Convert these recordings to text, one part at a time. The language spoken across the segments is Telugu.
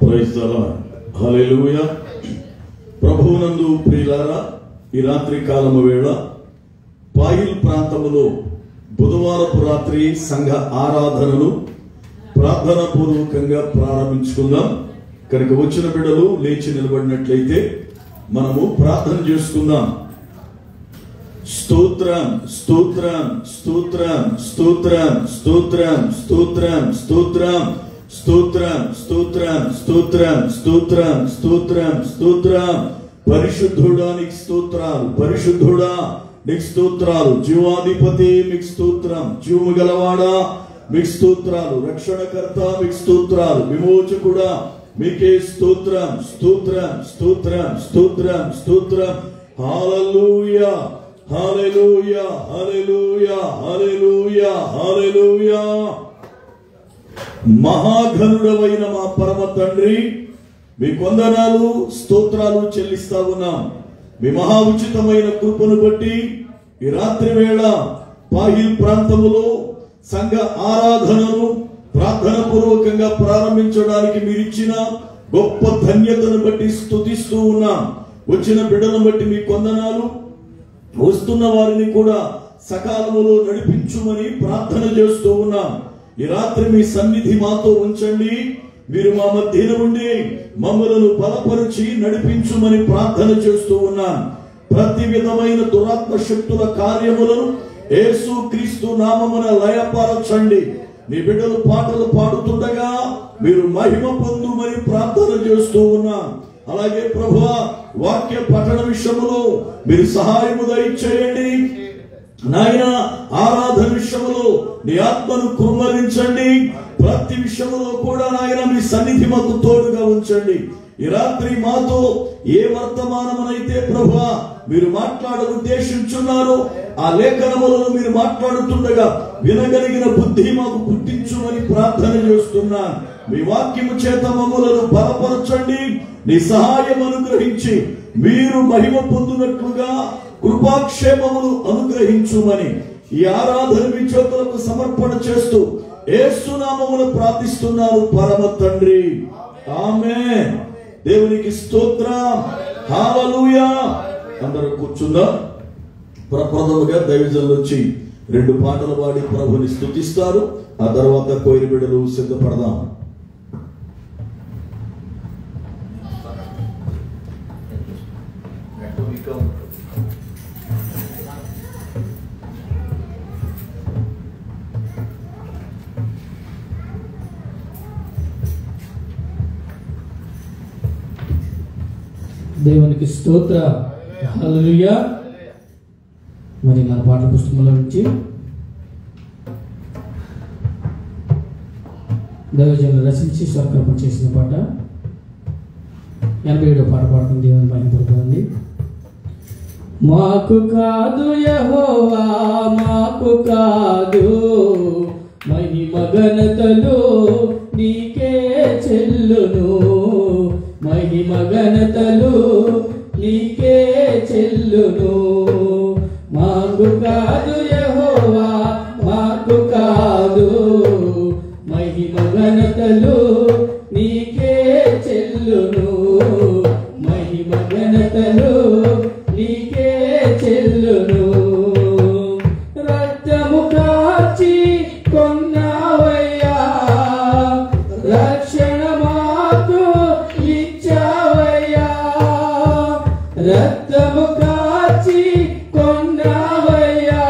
Praise the lord. హల్లెలూయా. ప్రభువునందు ప్రియులారా, ఈ రాత్రి కాలము వేళ పాయిల్ ప్రాంతములో బుధవారపు రాత్రి సంఘ ఆరాధనను ప్రార్థనా పూర్వకంగా ప్రారంభించుకుందాం. కనుక వచ్చిన బిడ్డలు లేచి నిలబడినట్లయితే మనము ప్రార్థన చేసుకుందాం. స్తోత్రం స్తోత్రం స్తోత్రం స్తోత్రం స్తోత్రం స్తోత్రం స్తోత్రం స్తోత్రం స్తోత్రం స్తోత్రం స్తోత్రం స్తోత్రం స్తోత్రం. పరిశుద్ధుడా నీకు స్తోత్రాలు, పరిశుద్ధుడా నీకు స్తోత్రాలు, జీవాధిపతి మీకు స్తోత్రం, జీవము గలవాడా మీకు స్తోత్రాలు, రక్షణకర్త మీకు స్తోత్రాలు, విమోచకుడా మీకే స్తోత్రం స్తోత్రం స్తోత్రం స్తోత్రం స్తోత్రం. హల్లెలూయా హల్లెలూయా హల్లెలూయా హల్లెలూయా హల్లెలూయా. మహాఘనుడవైన మా పరమ తండ్రి, మీ వందనాలు స్తోత్రాలు చెల్లిస్తా ఉన్నాం. మీ మహా ఉచితమైన కృపను బట్టి ఈ రాత్రి వేళ పాహిల్ ప్రాంతములో సంఘ ఆరాధనను ప్రార్థన పూర్వకంగా ప్రారంభించడానికి మీరిచ్చిన గొప్ప ధన్యతను బట్టి స్తుతిస్తూ ఉన్నాం. వచ్చిన బిడ్డలను బట్టి మీ వందనాలు. వస్తున్న వారిని కూడా సకాలములో నడిపించుమని ప్రార్థన చేస్తూ ఉన్నాం. ఈ రాత్రి మీ సన్నిధి మాతో ఉంచండి. మీరు మా మధ్యన ఉండి మమ్మలను బలపరిచి నడిపించుమని ప్రార్థన చేస్తూ ఉన్నాం. ప్రతి విధమైన దురాత్మ శక్తుల కార్యములను యేసు క్రీస్తు నామమున లయపరచండి. మీ బిడ్డలు పాటలు పాడుతుండగా మీరు మహిమ పొందుమని ప్రార్థన చేస్తూ ఉన్నాం. అలాగే ప్రభువా, వాక్య పఠన విషయములో మీరు సహాయము దయచేయండి. నాయన, ఆరాధన విషయములో నీ ఆత్మను కుమ్మరించండి. ప్రతి విషయములో కూడా నాయన మీ సన్నిధి మాకు తోడుగా ఉంచండి. ఈ రాత్రి మాతో ఏ వర్తమానమునైతే ప్రభువా మీరు మాట్లాడ ఉద్దేశించున్నారో ఆ లేఖనములను మీరు మాట్లాడుతుండగా వినగలిగిన బుద్ధి మాకు పుట్టించుమని ప్రార్థన చేస్తున్నాను. మీ వాక్యము చేత మమ్ములను బలపరచండి. నీ సహాయం అనుగ్రహించి మీరు మహిమ పొందినట్లుగా కృపాక్షేమమును అనుగ్రహించుమని ఈ ఆరాధన మీ చేతులకు సమర్పణ చేస్తూ యేసు నామమున ప్రార్థిస్తున్నాను పరమ తండ్రి, ఆమేన్. దేవునికి స్తోత్రం. హల్లెలూయా. అందరూ కూర్చుందాం. ప్రప్రథముగా దైవజనులు వచ్చి 2 పాటలు పాడి ప్రభుని స్తుతిస్తారు. ఆ తర్వాత కోయిల బిడ్డలు సిద్ధపడదాం. దేవునికి స్తోత్ర. హల్లెలూయా. మరి మన పాఠ పుస్తకంలో నుంచి దైవజనులు రచించి స్వరకల్పన చేసిన పాట 87వ పాట పాడుతుంది. దేవుని మహిమపడుతుంది. మాకు కాదు యెహోవా, మాకు కాదు, మహిమ ఘనతలు నీకే చెల్లును, మహిమ ఘనతలు నీకే చెల్లును. మాకు కాదు యెహోవా, మాకు కాదు, మహిమ ఘనతలు నీకే చెల్లును, మహిమ ఘనతలు నీకే చెల్లును. రక్తము కార్చి కొన్నావయ్యా, రక్షణ మాకు ఇచ్చావయ్యా, రక్తము కార్చి కొన్నావయ్యా,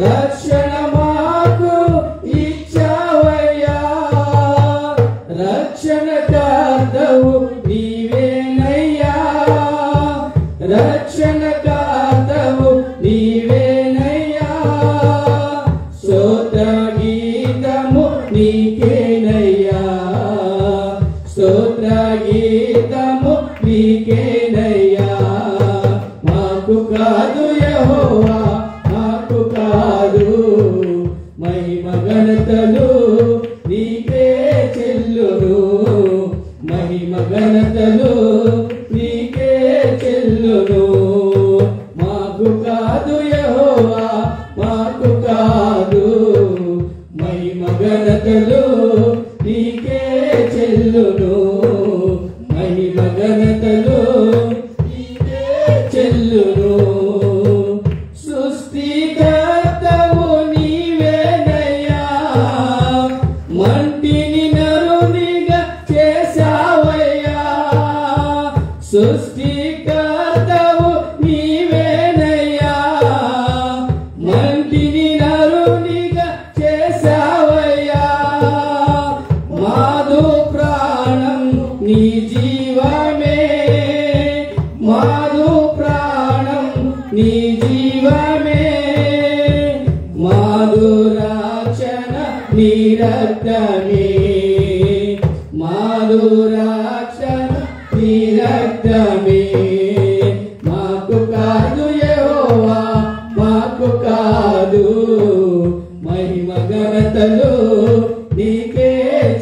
రక్షణ మాకు ఇచ్చావయ్యా, రక్షణకర్తవు నీవేనయ్యా, రక్షణకర్తవు నీవేనయ్యా, స్తోత్ర గీతము నీకేనయ్యా, స్తోత్ర గీతము నీకేనయ్యా. మాకు కాదు యెహోవా, మాకు కాదు, మహిమ ఘనతలు నీకే చెల్లును, మహిమ ఘనతలు నీకే చెల్లును. మాకు కాదు యెహోవా, మాకు కాదు, మహిమ ఘనతలు నీకే చెల్లును, ఘనతలు నీకే చెల్లును. సృష్టికర్తవు నీవేనయ్యా, మంటిని నరునిగా చేశావయ్యా. సృష్టికర్తవు నీవేనయ్యా, మంటిని నరునిగా చేశావయ్యా. మాధు ప్రాణం నీ జీవమే, మాధు ప్రాణం నీ జీవమే. మాధురాక్షణ నీ రక్తమే, మాధురాక్షణ నీ రక్తమే. మాకు కాదు యెహోవా, మాకు కాదు, మహిమ ఘనతలు నీకే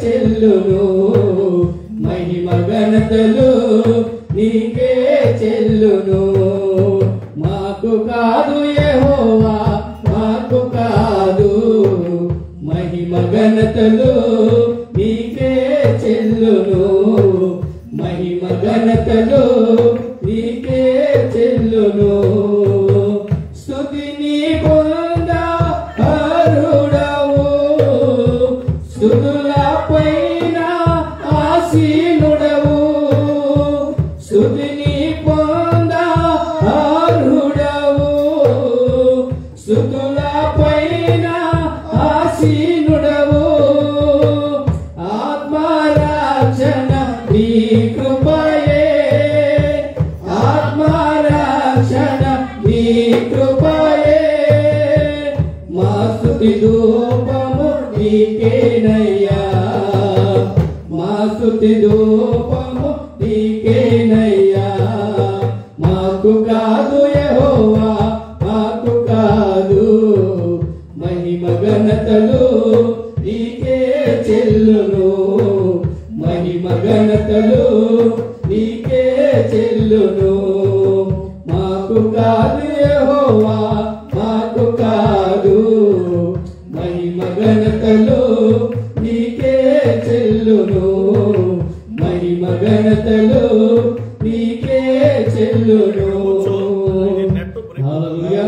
చెల్లును. మహిమ ఘనతలు నీకే చెల్లును. మాకు కాదు యెహోవా, మాకు కాదు, మహిమ ఘనతలు నీకే చెల్లును. మహిమ ఘనతలు నీకే చెల్లును. స్తుతిని పొంద అర్హుడవు, స్తుతుల పైన ఆసీనుడవు. స్తుతిని పొంద అర్హుడవు, స్తుతుల పైన ఆసీనుడవు. ఆత్మరక్షణ నీ కృపయే, ఆత్మరక్షణ నీ కృపయే. మా స్తుతి ధూపము నీకేనయ్యా, మా స్తుతి ధూపము నీకేనయ్యా. మాకు కాదు యెహోవా, మాకు కాదు, మహిమ ఘనతలు నీకే చెల్లును. మహిమ ఘనతలు నీకే చెల్లును. మాకు కాదు యెహోవా, మాకు కాదు, మహిమ ఘనతలు నీకే చెల్లును. మహిమ ఘనతలు నీకే చెల్లును. హల్లెలూయా,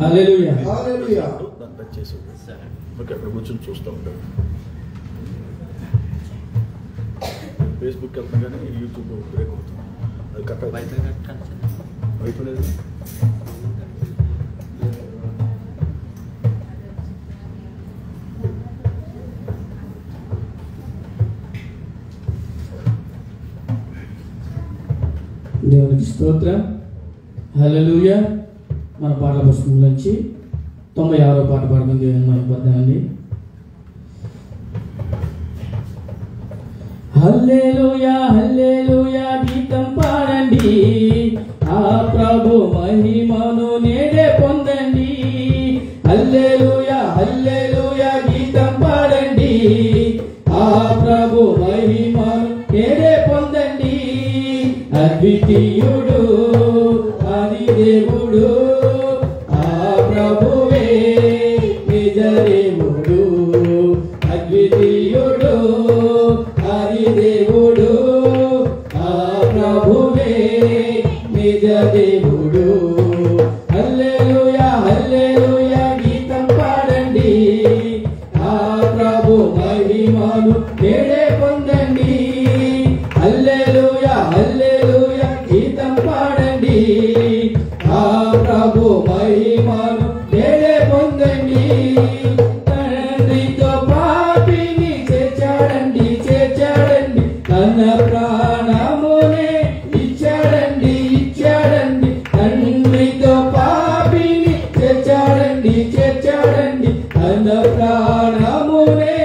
హల్లెలూయా, హల్లెలూయా. దాన్ని టచ్ చేసి ఓకే, అక్కడ కూర్చొని చూస్తూ ఉంటాడు. ఫేస్బుక్ వెళ్తాం కానీ యూట్యూబ్ బ్రేక్ అవుతుంది. అది కట్ అయిపోలేదు. దేవునికి స్తోత్రం. హల్లెలూయా. మన పాటల పుస్తకం నుంచి 96వ పాట పాడుకుని దేవుని మహిమపరచాలండి. హల్లెలూయా, హల్లెలూయా గీతం పాడండి, ఆ ప్రభు మహిమను నేడే పొందండి. హల్లెలూయా, హల్లెలూయా గీతం పాడండి, ఆ ప్రభు మహిమను నేడే పొందండి. అద్వితీయుడు ఆది దేవుడు, ఆ ప్రభువే నిజ దేవుడు. అద్వితీయుడు ఆది దేవుడు, ఆ ప్రభువే నిజ దేవుడు. హల్లెలూయా, హల్లెలూయా గీతం పాడండి, ఆ ప్రభు మహిమను నేడే పొందండి. హల్లెలూయా, హల్లెలూయా గీతం పాడండి, ఆ ప్రభు మహిమను నేడే పొందండి. తండ్రితో పాపిని చేర్చాడండి, చేర్చాడండి, తన ప్రాణమునే ఇచ్చాడండి, ఇచ్చాడండి. తండ్రితో పాపిని చేర్చాడండి, చేర్చాడండి, తన ప్రాణమునే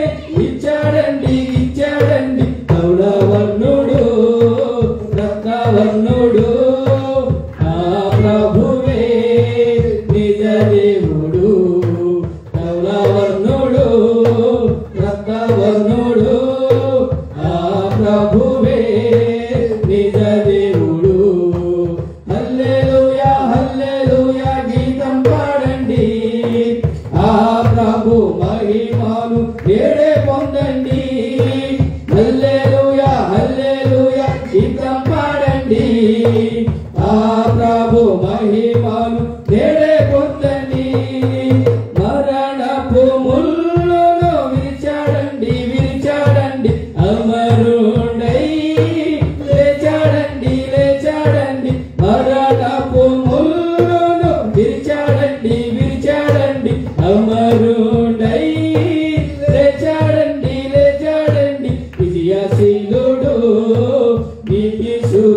ఇచ్చాడండి, ఇచ్చాడండి. కౌలవర్ణుడు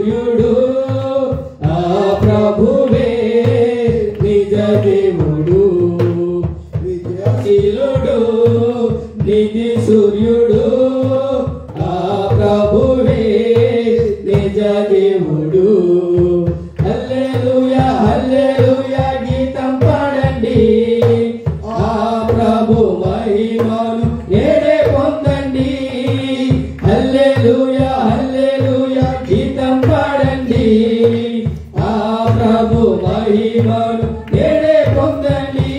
సూర్యుడు ఆ ప్రభువే నిజ దేవుడు విజయశీలుడు నిధి సూర్యుడు ఆ ప్రభువే నిజ దేవుడు హల్లెలూయా హల్లెలూయా గీతం పాడండి ఆ ప్రభు మహిమను నేడే పొందండి హల్లెలూయా హల్లెలూయా గీతం పాడండి ఆ ప్రభు మహిమను నేడే పొందండి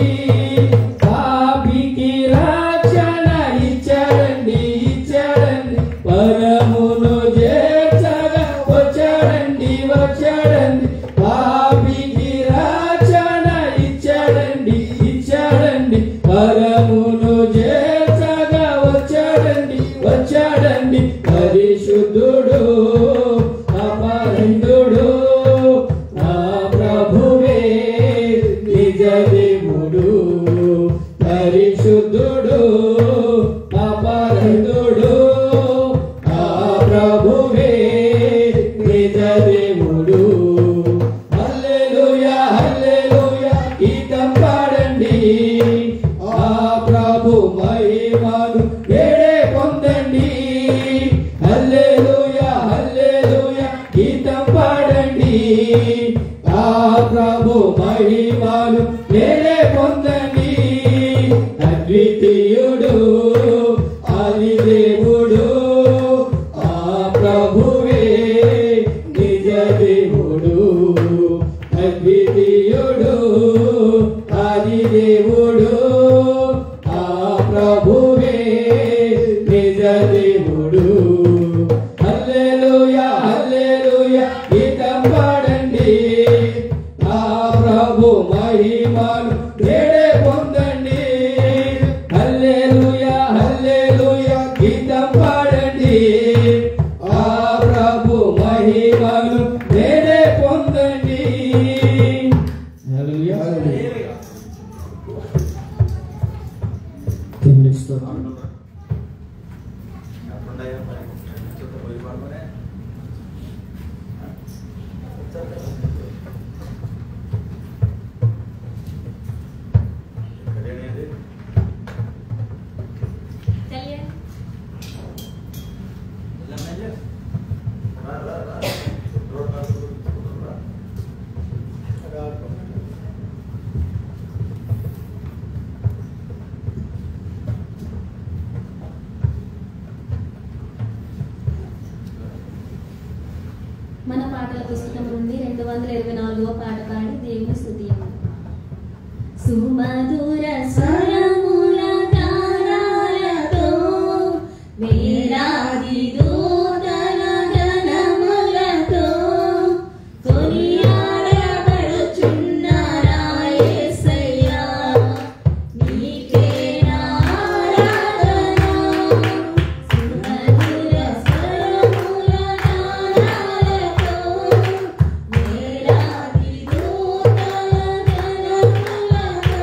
పాపికి రక్షణ ఇచ్చాడండి ఇచ్చాడండి పరమును చేర్చగా వచ్చాడండి వచ్చాడండి పాపికి రక్షణ ఇచ్చాడండి ఇచ్చాడండి పరమును చేర్చగా వచ్చాడండి వచ్చాడండి పరిశుద్ధుడు అపరంధుడు ఆ ప్రభువే నిజ దేవుడు పరిశుద్ధుడు అపరంధుడు ఆ ప్రభువే నిజ దేవుడు హల్లెలూయా హల్లెలూయా గీతం పాడండి ఆ ప్రభు మహిమను నేడే పొందండి హల్లెలూయా హల్లెలూయా గీతం పాడండి ఆ ప్రభు మహిమను నేడే పొందండి అద్వితీయుడు ఆది దేవుడు ఆ ప్రభువే నిజ దేవుడు అద్వితీయుడు ఆది దేవుడు ఆ ప్రభువే నిజ దేవుడు హల్లెలూయా హల్లెలూయా గీతం పాడండి ఆ ప్రభు మహిమను నేడే పొందండి హల్లెలూయా హల్లెలూయా గీతం పాడండి ఆ ప్రభు మహిమను నేడే పొందండి హల్లెలూయా దేవునికి స్తోత్రం మన పాటల పుస్తకం నుండి 224వ పాట పాడి దేవుని స్తుతిద్దాం. సుమధుర స్వరముల గానాలతో వేలాది దూతల గణములతో కొనియాడబడుచున్నారా యేసయ్యా, నీకే నా ఆరాధన. సుమధుర స్వరముల గానాలతో వేలాది దూతల గణములతో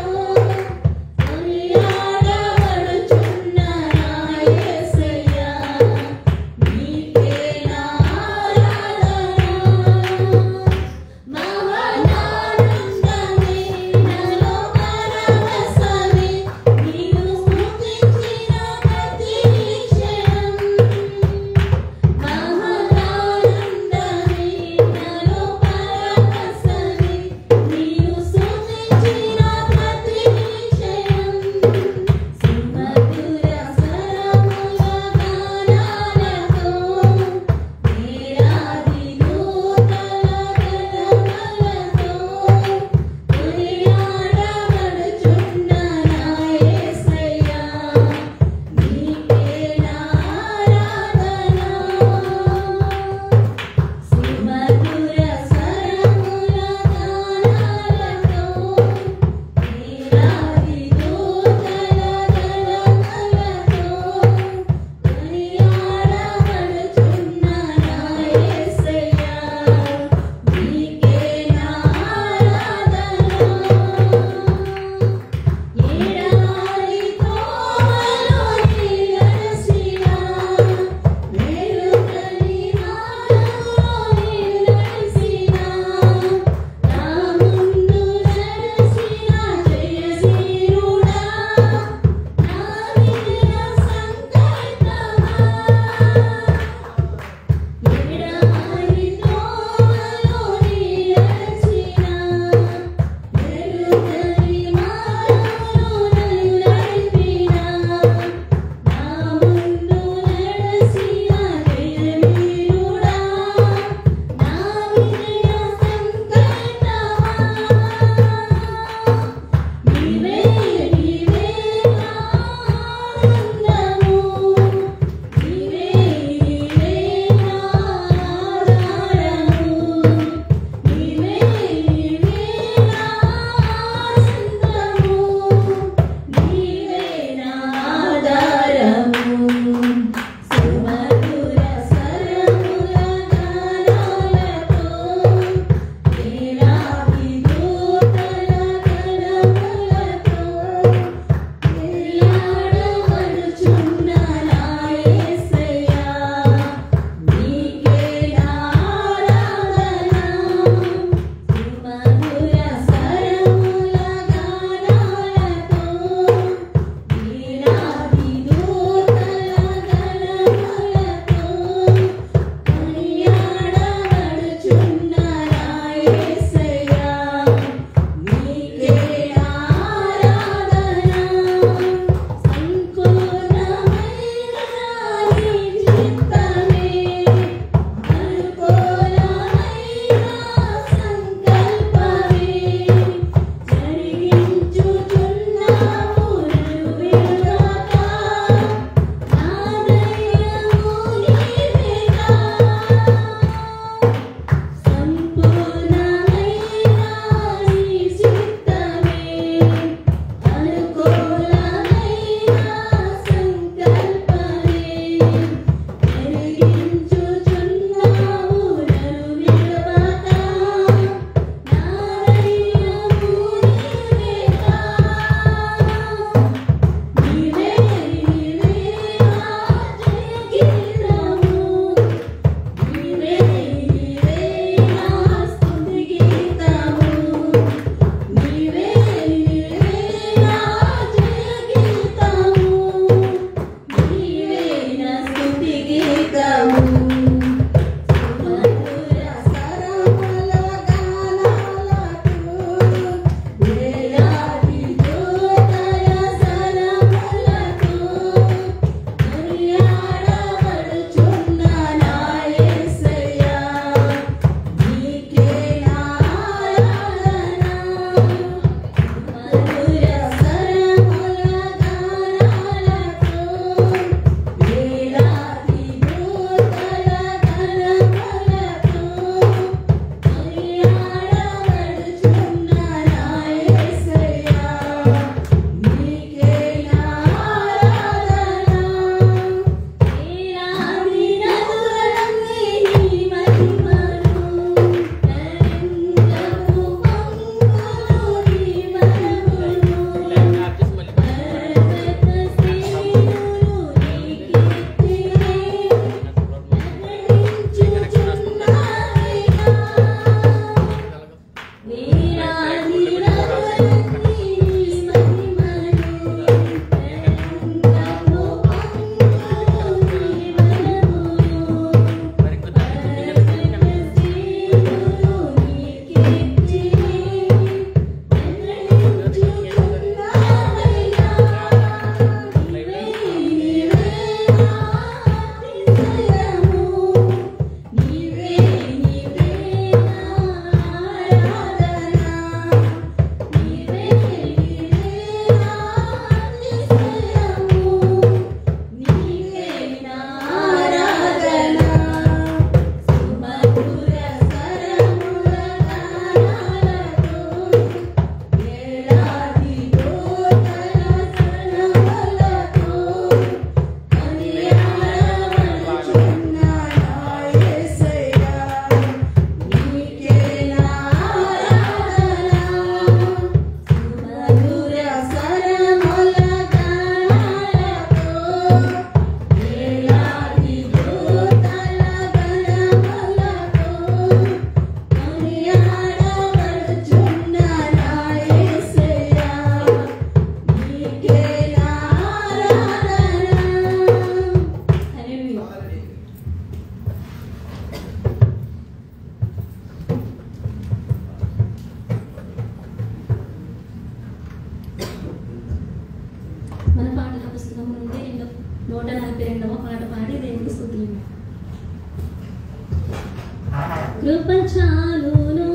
కృప చాలును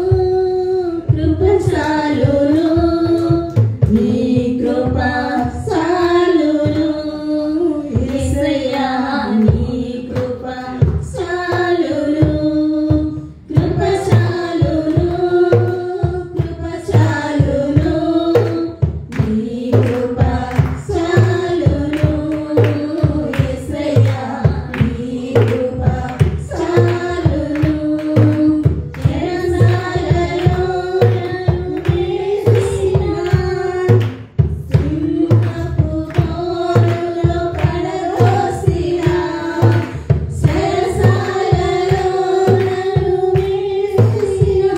కృప చాలును నీ కృప చాలును యేసయ్యా నీ కృప చాలును కృప చాలును కృప చాలును నీ కృప చాలును యేసయ్యా నీ కృప చాలును చెరసాలలో వేసిన సింహపు బోనులో పడదోసిన చెరసాలలో వేసిన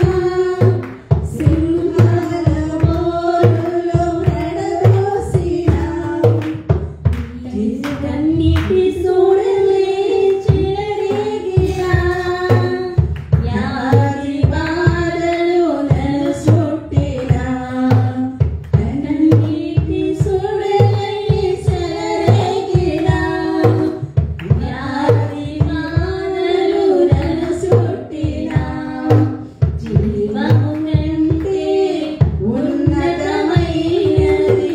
సింహాల బోనులో పడదోసిన కన్నీటి సూడలే చెరరేగినా యాది బాధలు నన్ను చుట్టినా కన్నీటి సూడలే చెరరేగినా యాది బాధలు నన్ను చుట్టినా జీవము కంటే ఉన్నతమైనది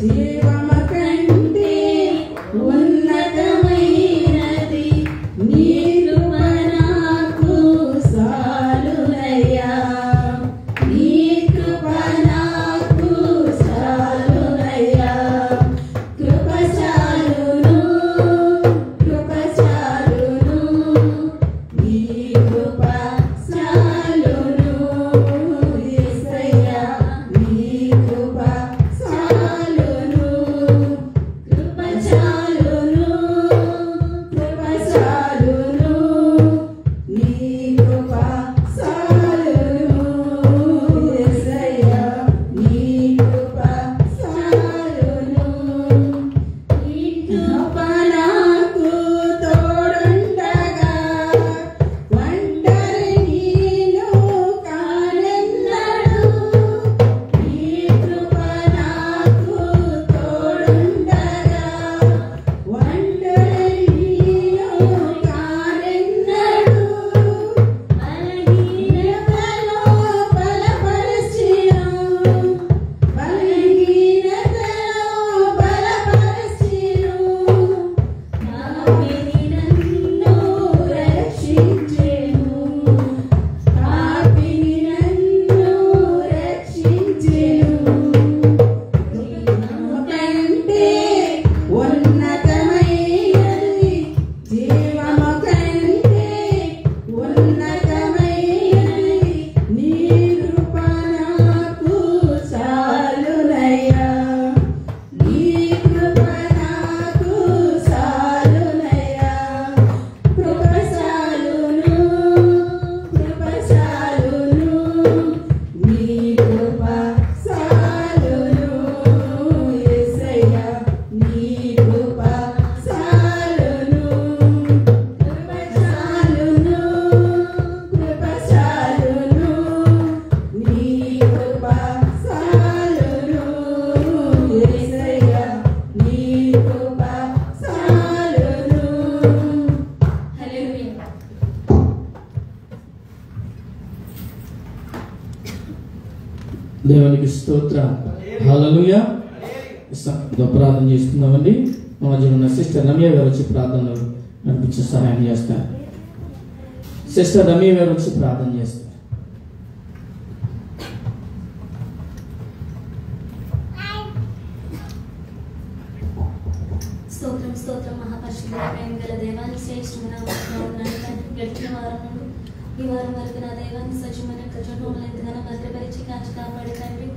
జీవము కంటే ఉన్నతమైనది నీ కృప నాకు చాలునయ్యా నీ కృప నాకు చాలునయ్యా కృప చాలును కృప చాలును నీ కృప చాలును యేసయ్యా నీ కృప చాలును కృప చాలును కృప చాలును నీ కృప చాలును యేసయ్యా నీ కృప చాలును నీ కృప నాకు తోడుండగా ఒంటరి నీను కానెన్నడు నీ కృప నాకు తోడుండగా ఒంటరి నీను కానెన్నడు బలహీనతలో బలపరచిను బలహీనతలో బలపరచిను పాపిని నన్ను రక్షించెను పాపిని నన్ను రక్షించెను జీవము కంటే ఉన్నతమైనది జీవము కంటే ఉన్నతమైనది నీ కృప నాకు చాలునయ్యా నీ కృప నాకు చాలునయ్యా కృప చాలును కృప చాలును నీ కృప చాలును యేసయ్యా నీ కృప చాలును కృప చాలును కృప చాలును నీ కృప చాలును యేసయ్యా నీ కృప చాలును హల్లెలూయా దేవునికి స్తోత్రం హల్లెలూయా ప్రార్థన చేసుకుందామండి మా మధ్యలో ఉన్న సిస్టర్ రమ్య గారు వచ్చి ప్రార్థనలు నడిపించే సహాయం చేస్తారు సిస్టర్ రమ్య గారు వచ్చి ప్రార్థన చేస్తారు స్తోత్రం స్తోత్రం మహాపరిశుద్ధుడ ప్రేమ గల దేవాన్ని శ్రేష్టమైన నామములో ఉన్నాను తండ్రి. గడిచిన వారం నుండి ఈ వారం వరకు నా దైవాన్ని సజీవమైన ఖజానాలను ఎంతగానో భద్రపరిచి కాచి కాపాడి తండ్రి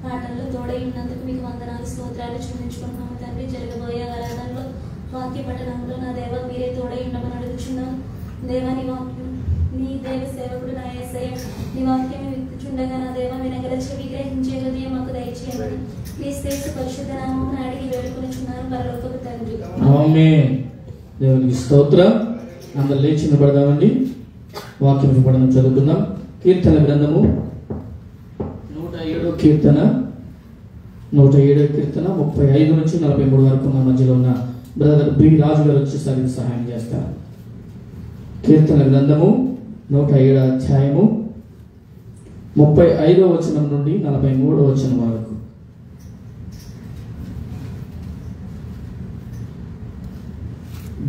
పాటల్లో తోడై ఉన్నందుకు మీకు వందనాలు స్తోత్రాలు చూపించుకుంటున్నాము తండ్రి. జరగబోయే ఆరాధనలో వాక్య పఠనంలో నా దేవ మీరే తోడై ఉండమని అడుగుచున్నాను దేవా. నీ వాక్యం నీ దేవ సేవకుడు నా యేసయ్య నీ వాక్యం విత్తుచుండగా నా దేవ వినగల చెవి గ్రహించే హృదయం మాకు దయచేయమని క్రీస్తు పరిశుద్ధ నామమున అడిగి వేడుకొనుచున్నాను పరలోకపు తండ్రి. ఆమేన్. దేవునికి స్తోత్రం. అందరూ లేచి నిలబడదామండి. వాక్యం పఠనం చదువుకుందాం. కీర్తన గ్రంథము 107 కీర్తన 35 నుంచి 43 వరకు మన మధ్యలో ఉన్న బ్రదర్ బి రాజు గారు వచ్చి సహాయం చేస్తారు. కీర్తన గ్రంథము 107 అధ్యాయము 35వ వచనం నుండి 43వ వచనం వరకు.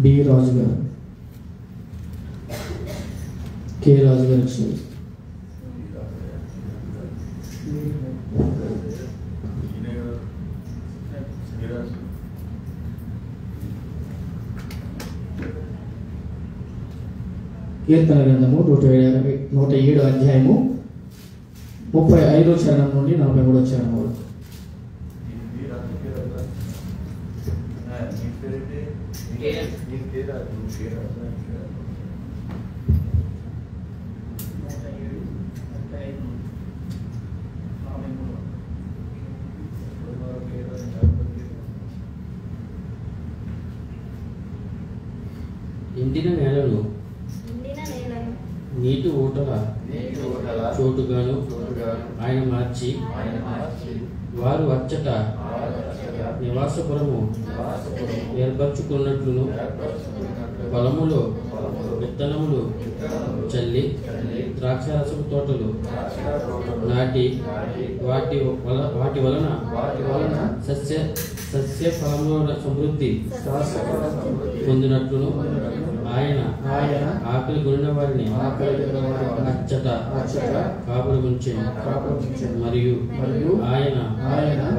బి రాజు గారు, కే రాజు గారు వచ్చారు. కీర్తన గ్రంథము 107 అధ్యాయము 35వ చరణం నుండి 43వ చరణం వరకు. ఎండిన నేలను నీటి ఊటల చోటుగాను ఆయన మార్చి వారు అచ్చట నివాసపురము ఏర్పరచుకున్నట్లును పొలములో విత్తనములు చల్లి ద్రాక్షారసపు తోటలు నాటి వాటి వలన సస్య ఫలముల సమృద్ధి పొందినట్లును ఆయన ఆకలి కొనిన వారిని అచ్చట కాపులు ఉంచెను. మరియు ఆయన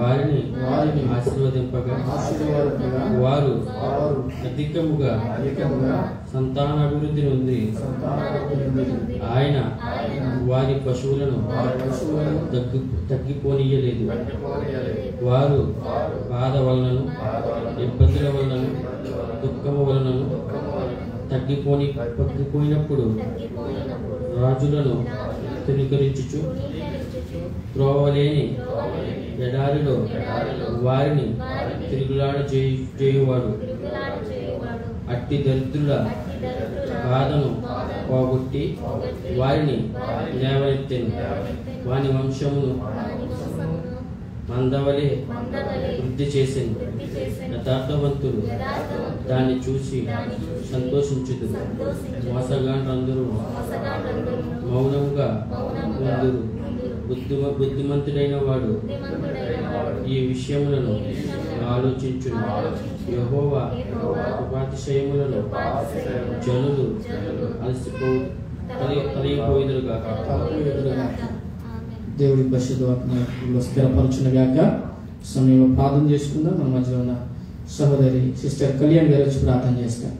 వారిని ఆశీర్వదింపగా వారు అధికముగా సంతానాభివృద్ధి నొంది ఆయన వారి పశువులను తగ్గిపోనీయలేదు. వారు బాధ వలనను ఇబ్బందుల వలనను దుఃఖము వలనను తగ్గిపోయినప్పుడు రాజులను తునీకరించుచు త్రోవలేని ఎడారిలో వారిని తిరుగులాడ చేయువాడు. అట్టి దరిద్రుల బాధను పోగొట్టి వారిని లేవనెత్తెను. వాని వంశమును మందవలే వృద్ధి చేసింది. యథార్థవంతులు దాన్ని చూసి సంతోషించుదురు. మోసగాండ్రందరూ మౌనంగా ఉందురు. బుద్ధిమంతుడైన వాడు ఈ విషయములను ఆలోచించును. యెహోవా ఉపాతిశయములను జనులు కలిగిపోయిదురుగాక. దేవుడి పరిశుద్ధ స్థిరపరచునుగాక. సమయంలో ప్రార్థన చేసుకుందాం. మన మధ్యలో ఉన్న సహోదరి సిస్టర్ కళ్యాణ్ గారు వచ్చి ప్రార్థన చేస్తారు.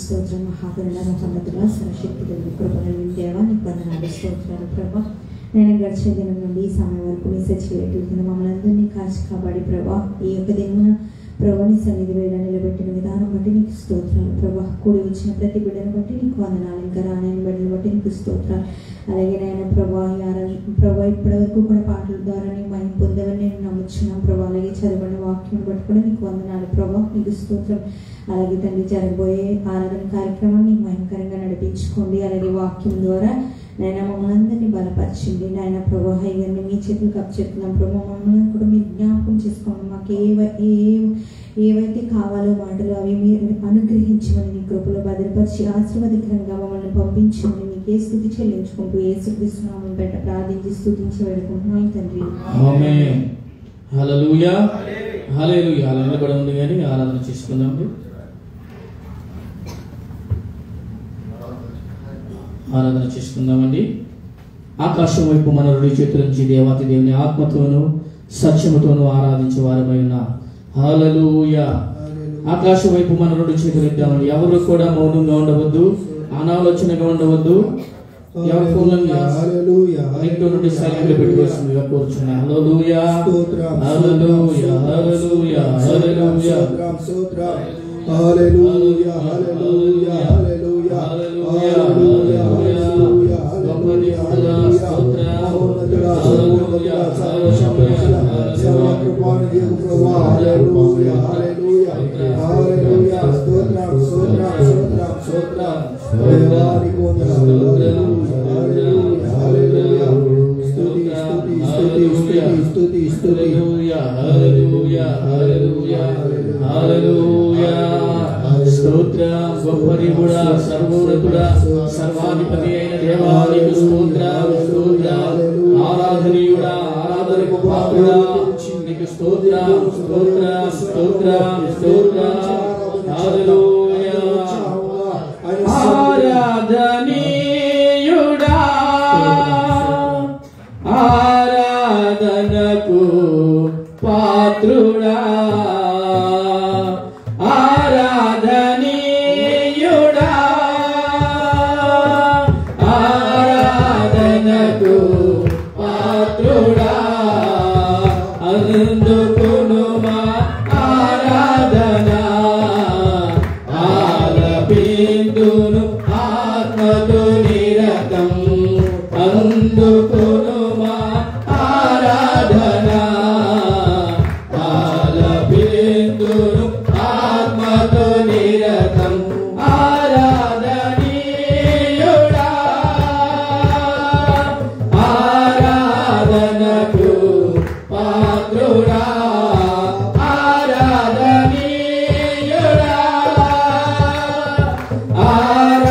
స్తోత్రం మహాగరుడ మహోన్నతుడా సర్వశక్తుడా కృపగల దేవా నీకు వందనాలు స్తోత్రాలు ప్రభా. నేను గడిచే దినం నుండి ఈ సమయం వరకు నీ సచివేటుతున్న మమ్మల్ని అందరినీ కాచి కాపాడి ప్రభా ఈ యొక్క దినమున ప్రభా నీ సన్నిధిలో ఇలా నిలబెట్టిన విధానం బట్టి నీకు స్తోత్రాలు ప్రభా. కూడి వచ్చిన ప్రతి బిడ్డను బట్టి నీకు వందనాలు. ఇంకా రానైన బిడ్డను బట్టి నీకు స్తోత్రాలు. అలాగే నాయన ప్రభా ఇప్పటి వరకు కూడా పాటల ద్వారా నీ మహిమ పొందావని నేను నమ్ముచున్నాను ప్రభా. అలాగే చదవని వాక్యం బట్టి కూడా నీకు వందనాలు ప్రభా, నీకు స్తోత్రం. అలాగే తండ్రి జరగబోయే ఆరాధన కార్యక్రమాన్ని మహిమకరంగా నడిపించుకోండి. అలాగే వాక్యం ద్వారా నాయన మమ్మల్ని అందరినీ బలపరచండి. నాయన ప్రభా ఇవన్నీ మీ చేతులకు అప్పచెప్తున్నాం ప్రభా. మమ్మల్ని కూడా మీరు జ్ఞాపకం చేసుకోండి. మాకు ఏవైతే కావాలో మాటలు అవి మీరు అనుగ్రహించమని నీ కృపలో భద్రపరిచి ఆశీర్వాదకరంగా మమ్మల్ని పంపించమని నీకే స్తుతి చెల్లించుకుంటూ యేసుక్రీస్తు నామమున బయట ప్రార్థించి స్తుతించి వేడుకుంటున్నాం తండ్రి. ఆమేన్. హల్లెలూయా హల్లెలూయా. నిలబడి ఉంది కానీ ఆరాధన చేసుకుందాం. ఆరాధన చేసుకుందామండి. ఆకాశం వైపు మన రెండు చేతుల నుంచి దేవాతి దేవుని ఆత్మతోనూ సత్యముతోనూ ఆరాధించే వారమై ఉన్నారు. హల్లెలూయా. ఆకాశం వైపు మన రెండు చేతులు ఎత్తామండి. ఎవరు కూడా మౌనంగా ఉండవద్దు, అనాలోచనగా ఉండవద్దు. ఎవరి ఫోన్లను ఇంట్లో నుండి సైలెంట్ పెట్టుకోవాల్సిందిగా కోరుచున్నాను. హల్లెలూయా హల్లెలూయా హల్లెలూయా హల్లెలూయా హల్లెలూయా హల్లెలూయా హల్లెలూయా హల్లెలూయా హల్లెలూయా స్తుతి స్తోత్రం గొప్పది కూడా సర్వోన్నతుడా సర్వాధిపతి అయిన దేవానికి స్తోత్రం స్తోత్రం ఆరాధనీయుడా ఆరాధనకు పాత్రుడా నీకు స్తోత్రం స్తోత్రం స్తోత్రం స్తోత్రం హల్లెలూయా ఆరాధనీయుడా ఆరాధనకు పాత్రుడా ఆరాధనీయుడా ఆరాధనకు పాత్రుడా అందుకును మా ఆరాధన ఆలపింతును ఆత్మతో నిరతం అందుకును మా ఆరాధన ఆలపింతును ఆత్మతో నిరతం ఆరాధనీయుడా ఆరాధనకు పాత్రుడా ఆరాధనీయుడా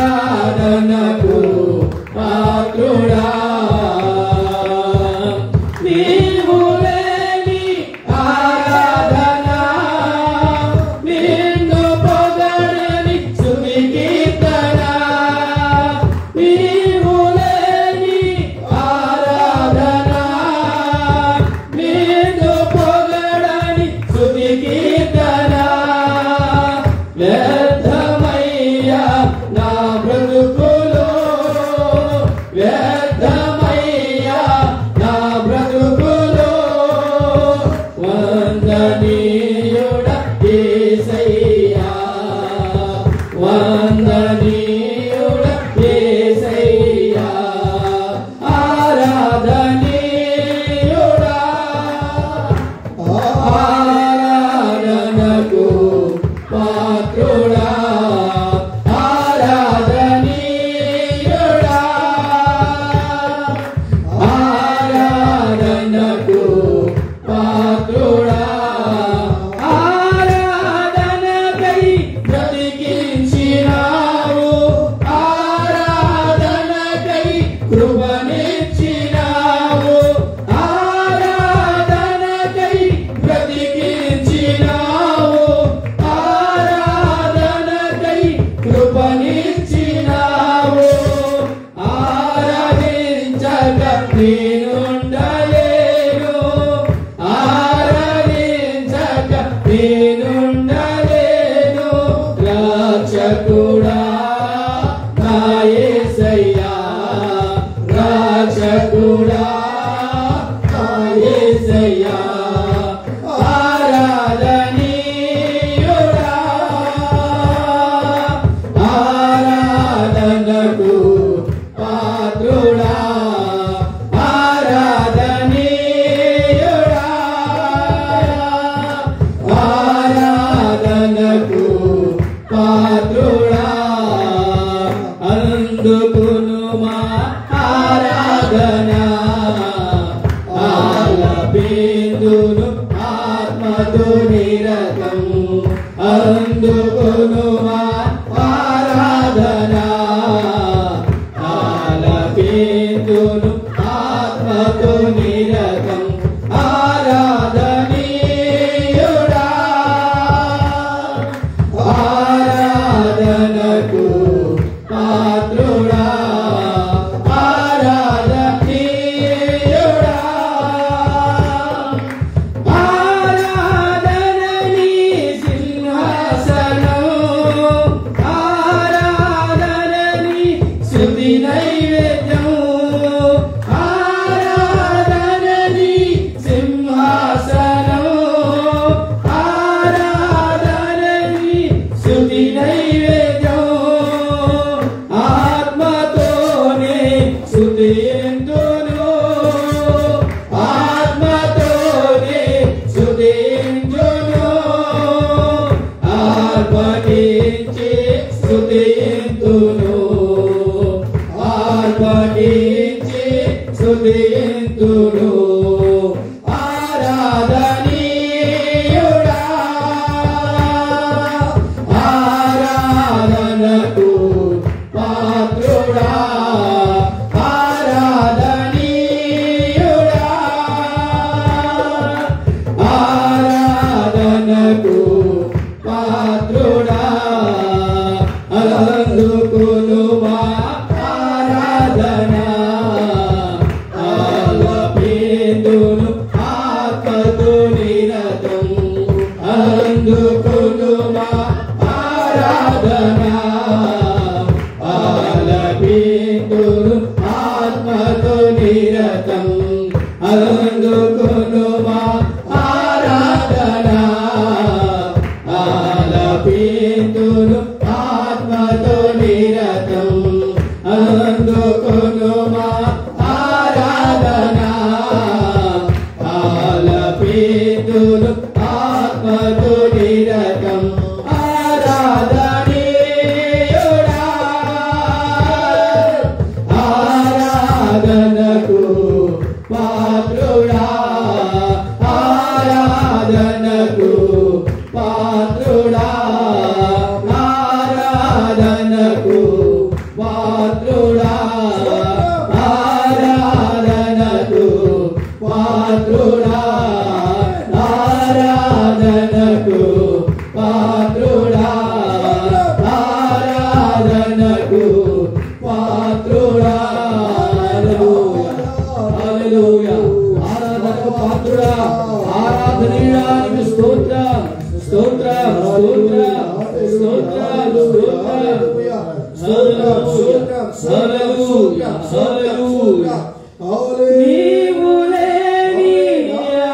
ఆరాధనకు పాత్రుడా నీవు లేని ఆరాధన నిన్ను పొగడని స్తుతి కీర్తన నీవు లేని ఆరాధన నిన్ను పొగడని స్తుతి కీర్తన వ్యర్థమయ్యా నా బ్రతుకులో వ్యర్థమయ్యా నా బ్రతుకులో వందనీయుడా యేసయ్యా వందనీయుడా యేసయ్యా ఆరాధనీయుడా ఆరాధనకు పాత్రుడా ఆరాధనీయుడా ఆరాధనకు పాత్రుడా ఆరాధనకై బ్రతికించినావు ఆరాధనకై కృపనిచ్చినావు ఆరాధనకై బ్రతికించినావు ఆరాధనకై కృపనిచ్చినావు ఆరాధించక నేనుండలేను ఆరాధించక నేనుండలేను రక్షకుడా నా యేసయ్యా రక్షకుడా నా యేసయ్యా ఆరాధనీయుడా ఆరాధనకు పాత్రుడా ఆరాధనీయుడా ఆరాధనకు పాత్రుడా అందుకును మా ఆరాధన ఆలపింతును ఆత్మతో నిరతం అందుకును మా ఆరాధన ఆలపింతును ఆత్మతో నిరతం ఆరాధనీయుడా ఆరాధనకు పాత్రుడా ఆరాధనీయుడా ఆరాధనని సింహాసనం అందుకొనుమా ఆరాధన ఆలపింతును ఆత్మతో నిరతం అందుకొనుమా ఆరాధన ఆలపింతును ఆత్మతో నిరతం ఆరాధనీయుడా ఆరాధనకు పాత్రుడా ఆరాధనకు పాత్రుడా ఆరాధనకు పాత్రుడా ఆరాధనకు పాత్రుడా ఆరాధనకు పాత్రుడా ఆరాధనకు పాత్రుడా హల్లెలూయా ఆరాధనకు పాత్రుడా ఆరాధనీయానికి స్తోత్రం స్తోత్రం స్తోత్రం స్తోత్రం హల్లెలూయా హల్లెలూయా నీవు లేని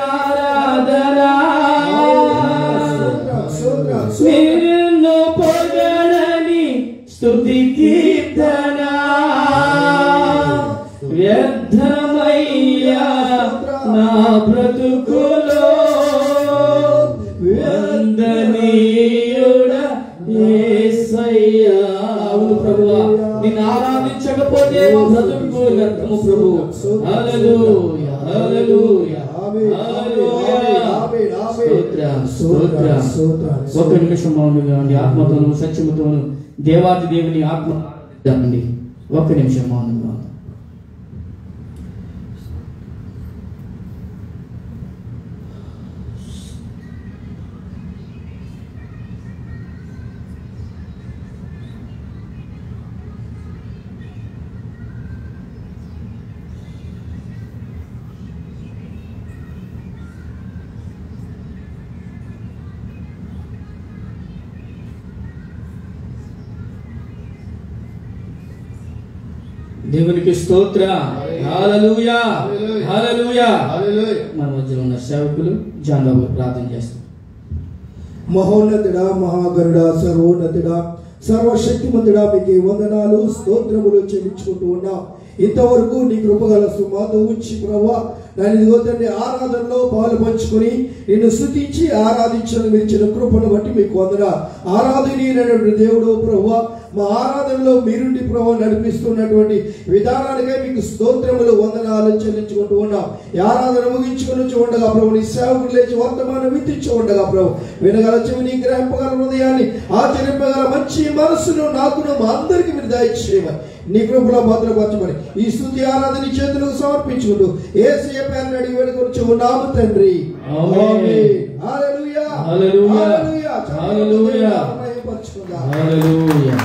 ఆరాధన నిన్ను పొగడని స్తుతి కీర్తన వ్యర్థమయ్యా నా బ్రతుకులో వందనీయుడా యేసయ్యా. అవును ప్రభువా, నిన్ను ఆరాధించకపోతే మా బ్రతుకు వ్యర్థము ప్రభు. హల్లెలూయా హల్లెలూయా హల్లెలూయా. స్తోత్రం స్తోత్రం. ఒక్క నిమిషం మౌనంగా ఉండి ఆత్మతోను సత్యముతోను దేవాది దేవుని ఆత్మ అండి. ఒక్క నిమిషం మౌనంగా ఉండి. దేవునికి స్తోత్ర. హల్లెలూయా హల్లెలూయా. మన మధ్యలో ఉన్న సేవకులు జాన్బాబు ప్రార్థన చేస్తారు. మహోన్నతుడా మహాగరుడా సర్వోన్నతుడా సర్వశక్తిమంతుడా మీకు వందనాలు స్తోత్రములు చెల్లించుకుంటూ ఉన్నాం. ఇంతవరకు నీ కృపగల సుమాతో ఉంచి ప్రభువా దాని తండ్రి ఆరాధనలో పాలు పంచుకొని నిన్ను స్తుతించి ఆరాధించడం మీరు ఇచ్చిన కృపను బట్టి మీకు వందనా. ఆరాధనీయుడైనటువంటి దేవుడు ప్రభువా మా ఆరాధనలో మీరుండి ప్రభు నడిపిస్తున్నటువంటి విధానానికై మీకు స్తోత్రములు వందనాలు చెల్లించుకుంటూ ఉన్నాం. ఈ ఆరాధన ముగించుకుని ఉండగా ప్రభు నీ సేవకులు లేచి వర్తమానం విత్తించి ఉండగా ప్రభు వినగల చెవిని గ్రహింపగల హృదయాన్ని ఆచరింపగల మంచి మనస్సును నాకును మా అందరికీ మీరు దయచేయమని నీ కృపలో భద్రపరచమని ఈ స్తుతి ఆరాధన చేతులకు సమర్పించుకుంటూ యేసయ్య పేరున అడిగి వేడుకొనుచు ఉన్నాము తండ్రి. ఆమేన్. హల్లెలూయా హల్లెలూయా హల్లెలూయా హల్లెలూయా హల్లెలూయా.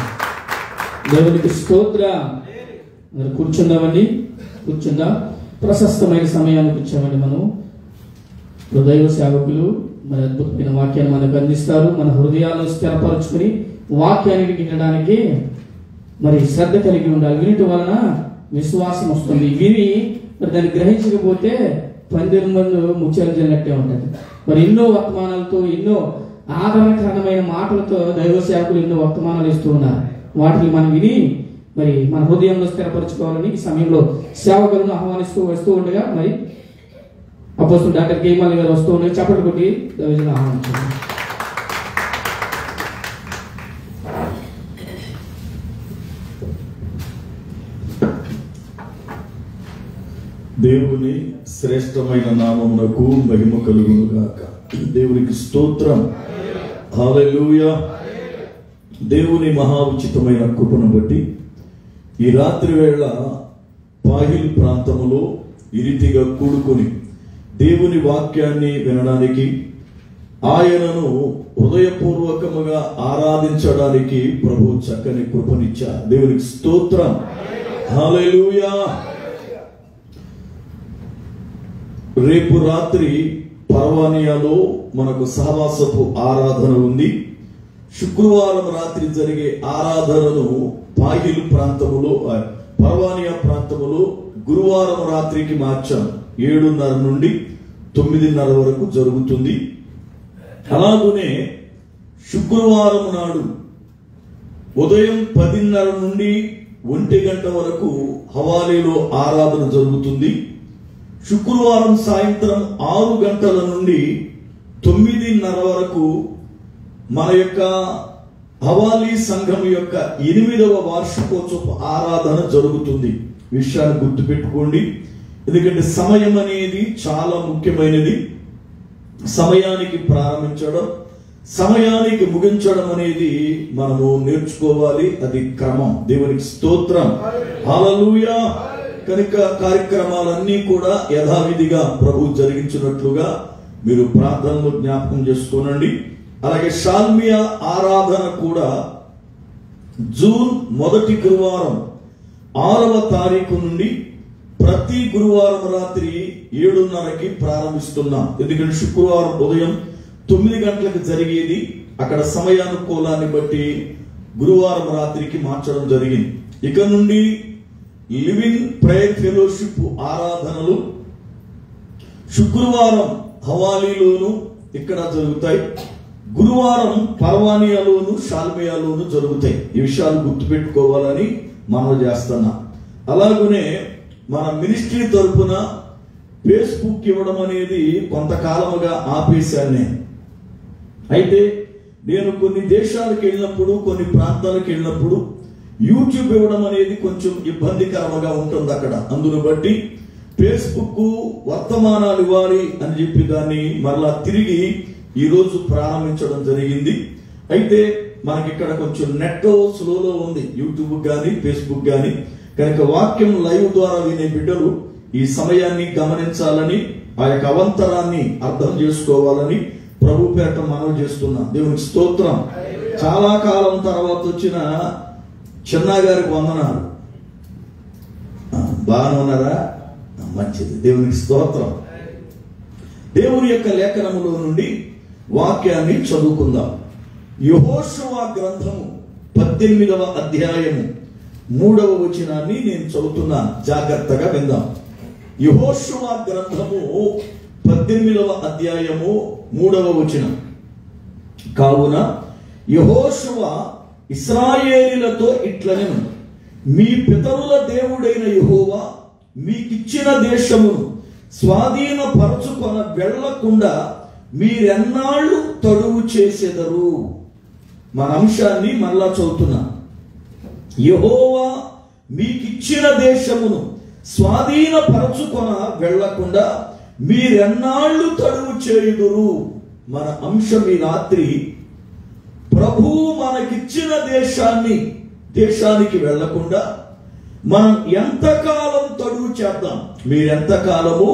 దేవునికి స్తోత్ర. మరి కూర్చుందామండి, కూర్చుందాం. ప్రశస్తమైన సమయానికి వచ్చామండి. మనం హృదయ సేవకులు మరి అద్భుతమైన వాక్యాన్ని మనకు అందిస్తారు. మన హృదయాలను స్థిరపరచుకుని వాక్యాన్ని వినడానికి మరి శ్రద్ధ కలిగి ఉండాలి. వినటం వలన విశ్వాసం వస్తుంది. విని మరి దాన్ని గ్రహించకపోతే 12 మంది ముత్యాలు జరిగినట్టే ఉంటుంది. మరి ఎన్నో వర్తమానాలతో ఎన్నో ఆదరణకరమైన మాటలతో దైవ సేవకులు ఎన్నో వర్తమానాలు ఇస్తూ ఉన్నారు. వాటిని మనం విని మరి మన హృదయంలో స్థిరపరచుకోవాలని ఈ సమయంలో సేవకులను ఆహ్వానిస్తూ వస్తూ ఉండగా మరి అపోస్తలుడు డాక్టర్ కేమల్ గారు వస్తూ ఉండగా చప్పట్లు కొట్టి దైవజనులను ఆహ్వానించారు. దేవుని శ్రేష్టమైన నామమునకు మహిమ కలుగును గాక. దేవునికి స్తోత్రం. హల్లెలూయా. దేవుని మహా ఉచితమైన కృపను బట్టి ఈ రాత్రి వేళ పాహిల్ ప్రాంతములో ఈ రీతిగా కూడుకొని దేవుని వాక్యాన్ని వినడానికి ఆయనను హృదయపూర్వకముగా ఆరాధించడానికి ప్రభు చక్కని కృపనిచ్చారు. దేవునికి స్తోత్రం. హల్లెలూయా. రేపు రాత్రి పర్వానియాలో మనకు సహవాసపు ఆరాధన ఉంది. శుక్రవారం రాత్రి జరిగే ఆరాధనను పాహిల్ ప్రాంతములో పర్వానియా ప్రాంతములో గురువారం రాత్రికి మార్చాం. 7:30 నుండి 9:30 వరకు జరుగుతుంది. అలాగనే శుక్రవారం నాడు ఉదయం 10:30 నుండి 1 గంట వరకు హవాలీలో ఆరాధన జరుగుతుంది. శుక్రవారం సాయంత్రం 6 గంటల నుండి 9:30 వరకు మన యొక్క హవాలీ సంఘం యొక్క 8వ వార్షికోత్సవ ఆరాధన జరుగుతుంది. విషయాన్ని గుర్తుపెట్టుకోండి, ఎందుకంటే సమయం అనేది చాలా ముఖ్యమైనది. సమయానికి ప్రారంభించడం, సమయానికి ముగించడం అనేది మనము నేర్చుకోవాలి. అది క్రమం. దేవునికి స్తోత్రం, హల్లెలూయా. కనుక కార్యక్రమాలన్నీ కూడా యథావిధిగా ప్రభు జరిగించినట్లుగా మీరు ప్రార్థనలో జ్ఞాపకం చేసుకోనండి. అలాగే షాల్మియా ఆరాధన కూడా జూన్ 1 గురువారం 6వ తారీఖు నుండి ప్రతి గురువారం రాత్రి 7:30కి ప్రారంభిస్తున్నాం. ఎందుకంటే శుక్రవారం ఉదయం 9 గంటలకు జరిగేది అక్కడ సమయానుకూలాన్ని బట్టి గురువారం రాత్రికి మార్చడం జరిగింది. ఇక నుండి లివింగ్ ప్రేయర్ ఫెలోషిప్ ఆరాధనలు శుక్రవారం హవాలీలోను ఇక్కడ జరుగుతాయి, గురువారం పర్వానియాలోను షాల్మియాలోను జరుగుతాయి. ఈ విషయాలు గుర్తుపెట్టుకోవాలని మనం చేస్తున్నాం. అలాగనే మన మినిస్ట్రీ తరఫున ఫేస్బుక్ ఇవ్వడం అనేది కొంతకాలముగా ఆపేశాను. అయితే నేను కొన్ని దేశాలకు వెళ్ళినప్పుడు, కొన్ని ప్రాంతాలకు వెళ్ళినప్పుడు యూట్యూబ్ ఇవ్వడం అనేది కొంచెం ఇబ్బందికరంగా ఉంటుంది అక్కడ. అందును బట్టి ఫేస్బుక్ వర్తమానాలు ఇవ్వాలి అని చెప్పి దాన్ని మరలా తిరిగి ఈ రోజు ప్రారంభించడం జరిగింది. అయితే మనకి ఇక్కడ కొంచెం నెట్ స్లోలో ఉంది, యూట్యూబ్ కానీ ఫేస్బుక్ కానీ. కనుక వాక్యం లైవ్ ద్వారా వినే బిడ్డలు ఈ సమయాన్ని గమనించాలని, ఆ యొక్క అవంతరాన్ని అర్థం చేసుకోవాలని ప్రభు పేరట మనవి చేస్తున్నాం. దేవునికి స్తోత్రం. చాలా కాలం తర్వాత వచ్చిన చిన్న గారికి వందనాలు. బాగానే ఉన్నారా? మంచిది. దేవునికి స్తోత్రం. దేవుని యొక్క లేఖనములో నుండి వాక్యాన్ని చదువుకుందాం. యెహోషువ గ్రంథము 18వ అధ్యాయము 3వ వచనాన్ని నేను చదువుతున్నాను, జాగ్రత్తగా విందాం. యెహోషువ గ్రంథము 18వ అధ్యాయము 3వ వచనం. కావున యెహోషువ ఇశ్రాయేలీయులతో ఇట్లనెను, మీ పితరుల దేవుడైన యెహోవా మీకిచ్చిన దేశమును స్వాధీనపరచుకొన వెళ్ళకుండా మీరెన్నాళ్ళు తడువు చేసెదరు. మన అంశాన్ని మళ్ళా చదువుతున్నా. యెహోవా మీకిచ్చిన దేశమును స్వాధీనపరచుకొన వెళ్ళకుండా మీరెన్నాళ్ళు తడువు చేయుదురు. మన అంశం ఈ రాత్రి, ప్రభు మనకిచ్చిన దేశానికి వెళ్లకుండా మనం ఎంతకాలం తడువు చేద్దాం? మీరెంతకాలము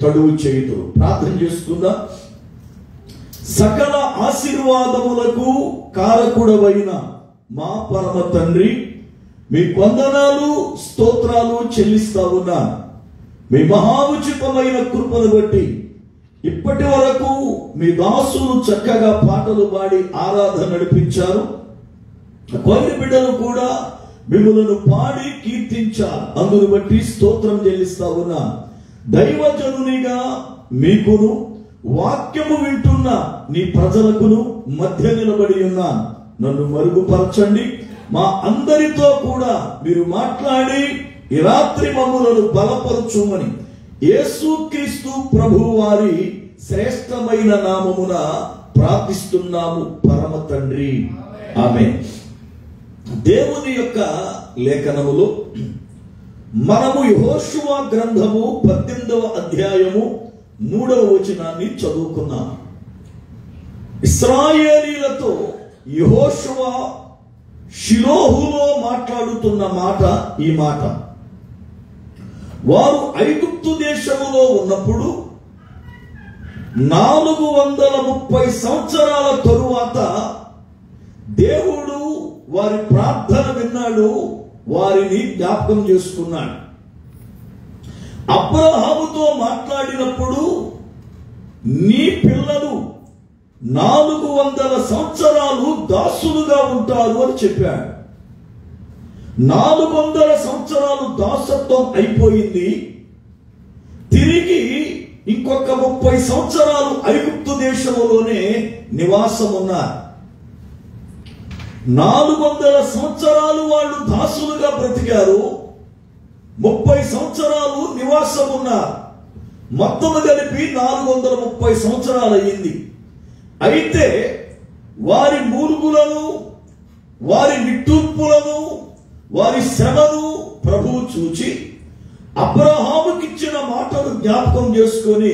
తడువు చేయుదురు? ప్రార్థన చేసుకుందాం. సకల ఆశీర్వాదములకు కారకుడవైన మా పరమ తండ్రి, మీ వందనాలు స్తోత్రాలు చెల్లిస్తా ఉన్నా. మీ మహాఉచితమైన కృపను బట్టి ఇప్పటి వరకు మీ దాసులు చక్కగా పాటలు పాడి ఆరాధన నడిపించారు. కొన్ని బిడ్డలు కూడా మిమ్మలను పాడి కీర్తించారు. అందును బట్టి స్తోత్రం చెల్లిస్తా ఉన్నా. దైవజనునిగా మీకును వాక్యము వింటున్న నీ ప్రజలకును మధ్య నిలబడి ఉన్నా. నన్ను మరుగుపరచండి. మా అందరితో కూడా మీరు మాట్లాడి ఈ రాత్రి మమ్ములను బలపరచుమని యేసుక్రీస్తు ప్రభు వారి శ్రేష్టమైన నామమున ప్రార్థిస్తున్నాము పరమ తండ్రి, ఆమేన్. దేవుని యొక్క లేఖనములో మనము యెహోషువ గ్రంథము 18వ అధ్యాయము 3వ వచనాన్ని చదువుకున్నాం. ఇశ్రాయేలీయులతో యెహోషువ షిలోహులో మాట్లాడుతున్న మాట ఈ మాట. వారు ఐగుప్తు దేశములో ఉన్నప్పుడు 430 సంవత్సరాల తరువాత దేవుడు వారి ప్రార్థన విన్నాడు, వారిని జ్ఞాపకం చేసుకున్నాడు. అబ్రహాముతో మాట్లాడినప్పుడు నీ పిల్లలు 400 సంవత్సరాలు దాసులుగా ఉంటారు అని చెప్పాడు. 400 సంవత్సరాలు దాసత్వం అయిపోయింది. తిరిగి ఇంకొక 30 సంవత్సరాలు ఐగుప్తు దేశంలోనే నివాసం ఉన్నారు. 400 సంవత్సరాలు వాళ్ళు దాసులుగా బ్రతికారు. 30 సంవత్సరాలు నివాసం ఉన్నారు. మొత్తం కలిపి 430 సంవత్సరాలు అయ్యింది. అయితే వారి మూలుగులను, వారి నిట్టూర్పులను, వారి శ్రమను ప్రభువు చూచి అబ్రహాముకిచ్చిన మాటను జ్ఞాపకం చేసుకొని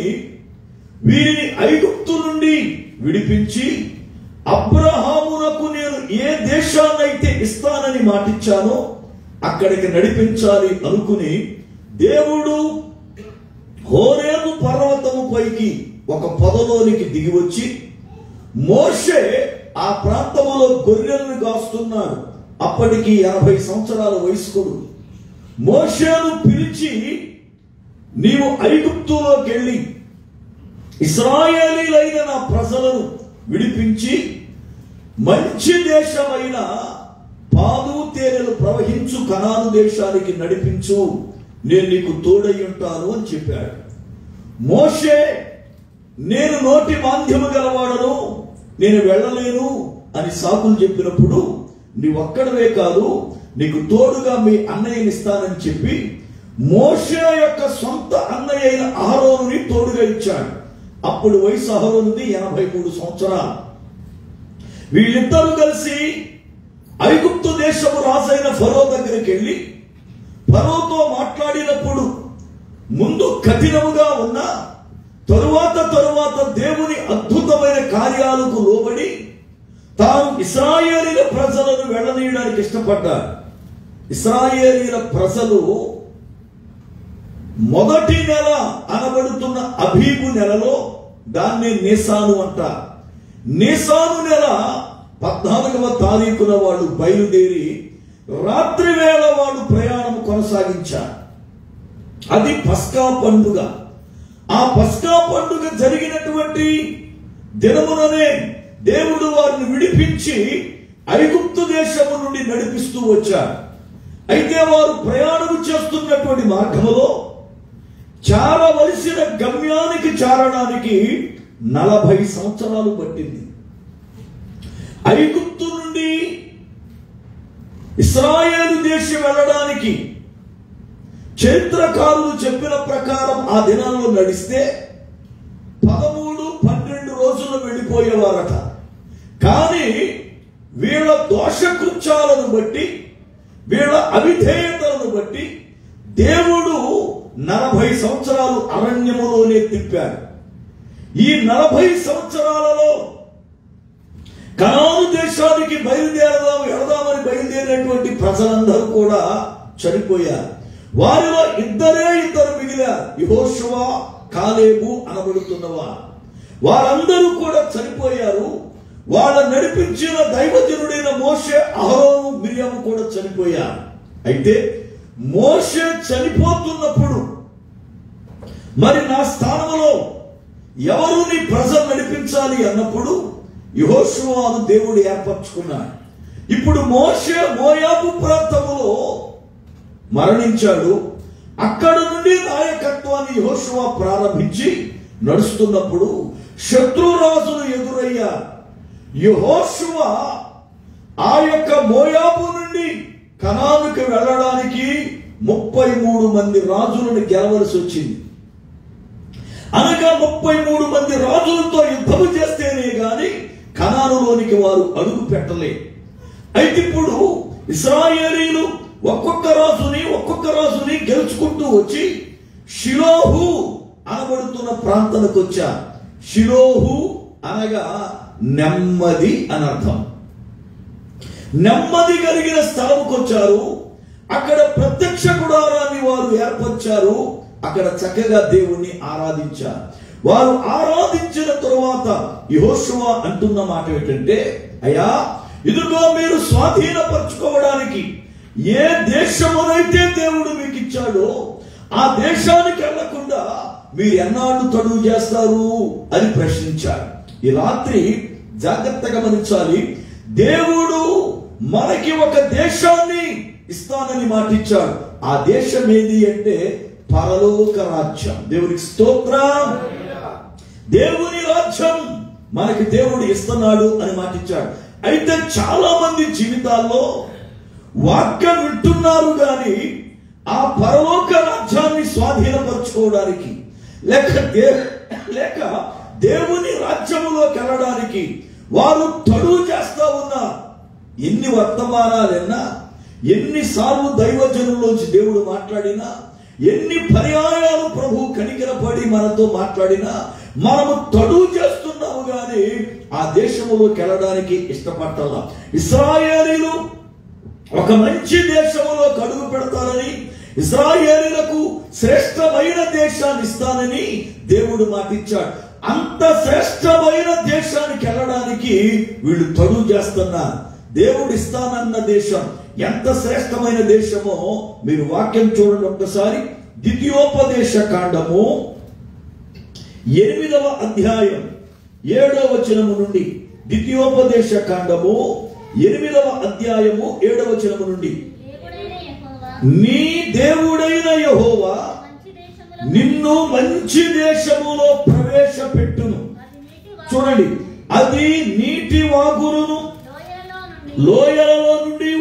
వీరిని ఐగుప్తు నుండి విడిపించి అబ్రహామునకు నేను ఏ దేశాన్నైతే ఇస్తానని మాటిచ్చానో అక్కడికి నడిపించాలి అనుకుని దేవుడు హోరేబు పర్వతము పైకి ఒక పొదలోనికి దిగి వచ్చి మోషే ఆ ప్రాంతంలో గొర్రెలను కాస్తున్నాడు. అప్పటికి 80 సంవత్సరాల వయస్కుడు. మోషేను పిలిచి నీవు ఐగుప్తులోకి వెళ్ళి ఇశ్రాయేలీలైన నా ప్రజలను విడిపించి మంచి దేశమైన పాలు తేనెలు ప్రవహించు కనాను దేశానికి నడిపించు, నేను నీకు తోడై ఉంటాను అని చెప్పాడు. మోషే నేను నోటి మాంద్యము గలవాడను, నేను వెళ్ళలేను అని సాకులు చెప్పినప్పుడు నీవొక్కడవే కాదు నీకు తోడుగా మీ అన్నయ్యని ఇస్తానని చెప్పి మోషే యొక్క సొంత అన్నయ్య అయిన అహరోనుని తోడుగా ఇచ్చాడు. అప్పుడు వయసు అహరోనుది 83 సంవత్సరాలు. వీళ్ళిద్దరూ కలిసి ఐగుప్తు దేశము రాజైన ఫరో దగ్గరికి వెళ్ళి ఫరోతో మాట్లాడినప్పుడు ముందు కఠినముగా ఉన్న తరువాత దేవుని అద్భుతమైన కార్యాలకు లోబడి తాను ఇశ్రాయేలీల ప్రజలను వెళ్ళనీయడానికి ఇష్టపడ్డాడు. ఇశ్రాయేలీల ప్రజలు మొదటి నెల అనబడుతున్న అబీబు నెలలో, దాన్ని నీసాను అంటారు. నీసాను నెల 14వ తారీఖున వాళ్ళు బయలుదేరి రాత్రి వేళ వాళ్ళు ప్రయాణం కొనసాగించారు. అది పస్కా పండుగ. ఆ పస్కా పండుగ జరిగినటువంటి దినముననే దేవుడు వారిని విడిపించి ఐగుప్తు దేశము నుండి నడిపిస్తూ వచ్చారు. అయితే వారు ప్రయాణం చేస్తున్నటువంటి మార్గంలో చేరవలసిన గమ్యానికి చేరడానికి 40 సంవత్సరాలు పట్టింది. ఐగుప్తు నుండి ఇశ్రాయేలు దేశం వెళ్ళడానికి చరిత్రకారులు చెప్పిన ప్రకారం ఆ దినాల్లో నడిస్తే 13-12 రోజుల్లో వెళ్ళిపోయేవారట. కానీ వీళ్ళ దోషకృత్యాలను బట్టి, వీళ్ళ అవిధేయతలను బట్టి దేవుడు 40 సంవత్సరాలు అరణ్యములోనే తిప్పాడు. ఈ 40 సంవత్సరాలలో కనాను దేశానికి వెళదామని బయలుదేరినటువంటి ప్రజలందరూ కూడా చనిపోయారు. వారిలో ఇద్దరు మిగిలారు, యెహోషువ, కాలేబు అనబడుతున్నవారు. వారందరూ కూడా చనిపోయారు. వాళ్ళ నడిపించిన దైవజనుడైన మోషే, అహరోను, మిర్యాము కూడా చనిపోయారు. అయితే మోషే చనిపోతున్నప్పుడు మరి నా స్థానంలో ఎవరు నీ ప్రజలు నడిపించాలి అన్నప్పుడు యెహోషువను దేవుడు ఏర్పరచుకున్నాడు. ఇప్పుడు మోషే మోయాబు ప్రాంతములో మరణించాడు. అక్కడ నుండి నాయకత్వాన్ని యెహోషువ ప్రారంభించి నడుస్తున్నప్పుడు శత్రురాజులు ఎదురయ్యారు. యెహోషువ ఆ యొక్క మోయాబు నుండి కనానుకి వెళ్ళడానికి 33 మంది రాజులను గెలవలసి వచ్చింది. అనగా 33 మంది రాజులతో యుద్ధము చేస్తేనే గాని కనానులోనికి వారు అడుగు పెట్టలేదు. అయితే ఇప్పుడు ఇశ్రాయేలీలు ఒక్కొక్క రాజుని గెలుచుకుంటూ వచ్చి షిలోహు అనబడుతున్న ప్రాంతానికి వచ్చారు. షిలోహు అనగా నెమ్మది అనర్థం. నెమ్మది కలిగిన స్థలంకి వచ్చారు. అక్కడ ప్రత్యక్ష గుడారాన్ని వారు ఏర్పరిచారు. అక్కడ చక్కగా దేవుణ్ణి ఆరాధించారు. వారు ఆరాధించిన తరువాత యెహోషువ అంటున్న మాట ఏంటంటే, అయ్యా ఇదిగో మీరు స్వాధీనపరచుకోవడానికి ఏ దేశమునైతే దేవుడు మీకు ఇచ్చాడో ఆ దేశానికి వెళ్లకుండా మీరు ఎన్నాళ్ళు తడువు చేస్తారు అని ప్రశ్నించారు. ఈ రాత్రి జాగ్రత్తగా గమనించాలి. దేవుడు మనకి ఒక దేశాన్ని ఇస్తానని మాటిచ్చాడు. ఆ దేశం ఏది అంటే పరలోక రాజ్యం. దేవునికి స్తోత్రం. దేవుని రాజ్యం మనకి దేవుడు ఇస్తున్నాడు అని మాటిచ్చాడు. అయితే చాలా మంది జీవితాల్లో వాక్యం వింటున్నారు కానీ ఆ పరలోక రాజ్యాన్ని స్వాధీనపరచుకోవడానికి లేక దేవుని రాజ్యములోకి వెళ్ళడానికి వారు తడువు చేస్తా ఉన్నారు. ఎన్ని వర్తమానాలన్నా, ఎన్నిసార్లు దైవజనుల్లోంచి దేవుడు మాట్లాడినా, ఎన్ని పర్యాయాలు ప్రభు కనికరపడి మనతో మాట్లాడినా మనము తడువు చేస్తున్నాము కానీ ఆ దేశములోకి వెళ్ళడానికి ఇష్టపడాల. ఇశ్రాయేలీలు ఒక మంచి దేశములో అడుగు పెడతారని, ఇశ్రాయేలీలకు శ్రేష్టమైన దేశాన్ని ఇస్తానని దేవుడు మాటిచ్చాడు. అంత శ్రేష్టమైన దేశానికి వెళ్ళడానికి వీళ్ళు తడువు చేస్తున్నారు. దేవుడు ఇస్తానన్న దేశం ఎంత శ్రేష్టమైన దేశమో మీరు వాక్యం చూడండి ఒక్కసారి. ద్వితీయోపదేశ కాండము 8వ అధ్యాయం 7వ వచనము నుండి. ద్వితీయోపదేశ కాండము 8వ అధ్యాయము 7వ వచనము నుండి. నీ దేవుడైన యెహోవా నిన్ను మంచి దేశములో ప్రవేశపెట్టును. చూడండి, అది నీటి వాగులను, లోయలలో నుండి,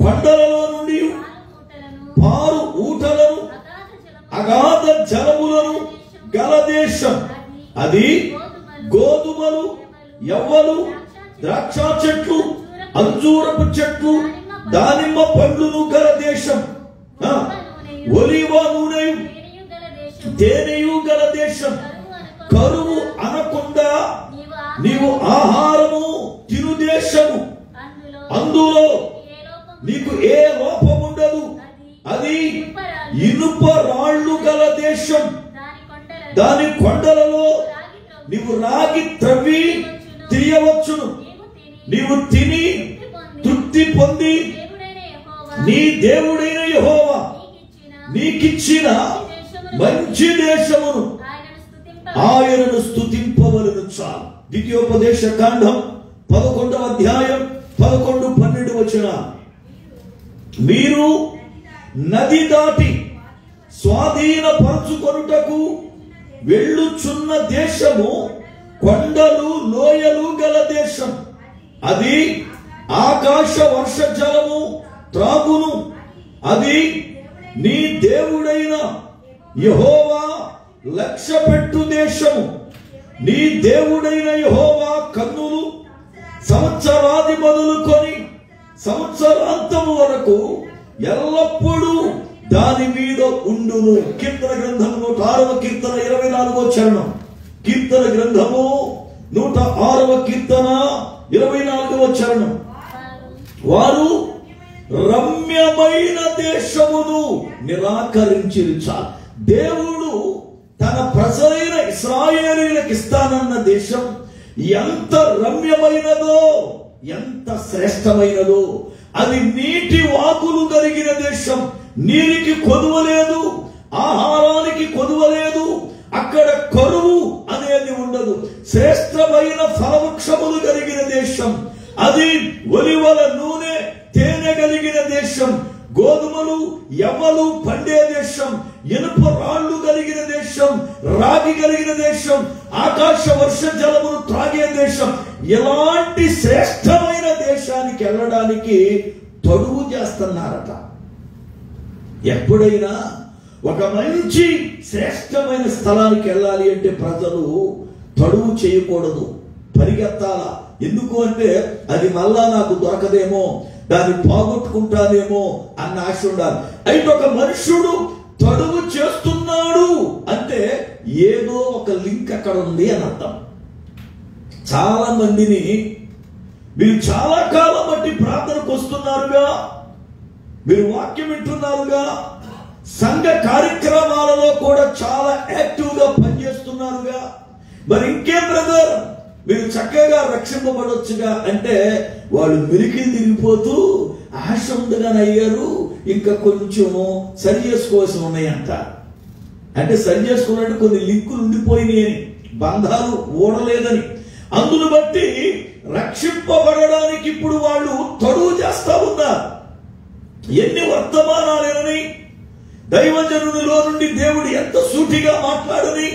కొండలలో నుండి, పారు ఊటలను, అగాధ జలములను గల దేశం. అది గోధుమలు, యవ్వలు, ద్రాక్ష చెట్లు, అంజూరపు చెట్లు, దానిమ్మ పండ్లను గల దేశం. ఒలివ నూనెయు తేనెయు గల దేశం. కరువు అనకుండా నీవు ఆహారము తిను దేశము. అందులో నీకు ఏ లోపం ఉండదు. అది ఇనుప రాళ్ళు గల దేశం. దాని కొండలలో నీవు రాగి త్రవ్వి తీయవచ్చును. నీవు తిని తృప్తి పొంది నీ దేవుడైన యెహోవా నీకిచ్చిన మంచి దేశమును ఆయనను స్తుతింపవలెను. చాలు. ద్వితీయోపదేశ కాండం 11వ అధ్యాయం 11-12 వచనాలు. మీరు నది దాటి స్వాధీనపరచుకొనుటకు వెళ్ళుచున్న దేశము కొండలు, లోయలు గల దేశం. అది ఆకాశ వర్ష జలము త్రాగును. అది నీ దేవుడైన యెహోవా లక్ష్యపెట్టు దేశము. నీ దేవుడైన యెహోవా కన్నులు సంవత్సరాది మొదలుకొని సంవత్సరాంతము వరకు ఎల్లప్పుడూ దాని మీద ఉండును. కీర్తన గ్రంథము 106వ కీర్తన 24వ చరణం. కీర్తన గ్రంథము 106వ కీర్తన 24వ చరణం. వారు రమ్యమైన దేశమును నిరాకరించిరి. చాలు. దేవుడు తన ప్రజలైన ఇశ్రాయేలీయులకు ఇస్తానన్న దేశం ఎంత రమ్యమైనదో, ఎంత శ్రేష్టమైనదో. అది నీటి వాగులు కలిగిన దేశం. నీరికి కొదువలేదు, ఆహారానికి కొదువలేదు. అక్కడ కరువు అనేది ఉండదు. శ్రేష్టమైన ఫలవృక్షములు కలిగిన దేశం. అది ఒలివల నూనె, తేనె కలిగిన దేశం. గోధుమలు, యవ్వలు పండే దేశం. ఇనుప రాళ్లు కలిగిన దేశం. రాగి కలిగిన దేశం. ఆకాశ వర్ష జలమును త్రాగే దేశం. ఇలాంటి శ్రేష్టమైన దేశానికి వెళ్ళడానికి తడువు చేస్తున్నారట. ఎప్పుడైనా ఒక మంచి శ్రేష్టమైన స్థలానికి వెళ్ళాలి అంటే ప్రజలు తడువు చేయకూడదు, పరిగెత్తాలా. ఎందుకు అంటే అది మళ్ళా నాకు దొరకదేమో, దాన్ని పోగొట్టుకుంటానేమో అన్న ఆశ ఉండాలి. అయితే ఒక మనుషుడు తడువు చేస్తున్నాడు అంటే ఏదో ఒక లింక్ అక్కడ ఉంది అని అర్థం. చాలా మందిని మీరు చాలా కాలం బట్టి ప్రార్థనకు వస్తున్నారుగా, మీరు వాక్యం వింటున్నారుగా, సంఘ కార్యక్రమాలలో కూడా చాలా యాక్టివ్ గా పనిచేస్తున్నారుగా, మరి ఇంకేం బ్రదర్ మీరు చక్కగా రక్షింపబడొచ్చుగా అంటే వాళ్ళు మిరికిలు తిరిగిపోతూ ఆశ ఉండగానే అయ్యారు, ఇంకా కొంచెం సరి చేసుకోవాల్సి ఉన్నాయంట. అంటే సరి చేసుకున్నట్టు కొన్ని లింకులు ఉండిపోయినాయి అని, బంధాలు ఊడలేదని. అందును బట్టి రక్షింపబడడానికి ఇప్పుడు వాళ్ళు తడువు చేస్తా ఉన్నారు. ఎన్ని వర్తమానాలేనని దైవజనునిలో నుండి దేవుడు ఎంత సూటిగా మాట్లాడని,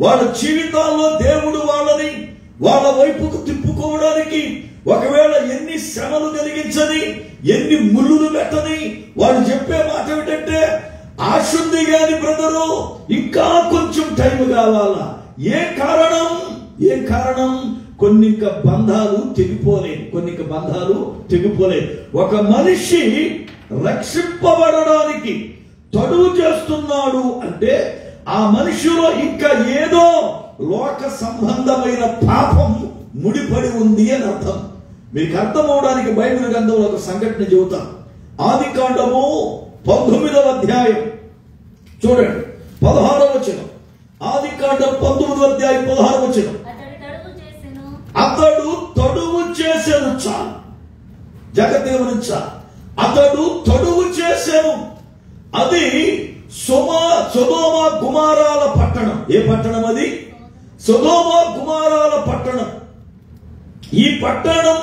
వాళ్ళ జీవితాల్లో దేవుడు వాళ్ళని వాళ్ళ వైపుకు తిప్పుకోవడానికి ఒకవేళ ఎన్ని శ్రమలు కలిగించని, ఎన్ని ముళ్ళులు పెట్టని, వాళ్ళు చెప్పే మాట ఏమిటంటే ఆశ ఉంది గాని బ్రదరు ఇంకా కొంచెం టైం కావాలా. ఏం కారణం? కొన్ని బంధాలు తెగిపోలేదు. ఒక మనిషి రక్షింపబడడానికి తడువు చేస్తున్నాడు అంటే ఆ మనిషిలో ఇంకా ఏదో లోక సంబంధమైన పాపం ముడిపడి ఉంది అని అర్థం. మీకు అర్థం అవడానికి బైబిల్ గ్రంథంలో ఒక సంఘటన చెబుతాం. ఆదికాండము 19వ అధ్యాయం చూడండి, 16వ వచనం. ఆదికాండం 19వ అధ్యాయం 16వ వచనం. అతడు తడువు చేసెను. చాలు, జగదేవుని అతడు తడువు చేసెను. అది సొదొమ గుమారాల పట్టణం. ఏ పట్టణం అది? సొదొమ గుమారాల పట్టణం. ఈ పట్టణం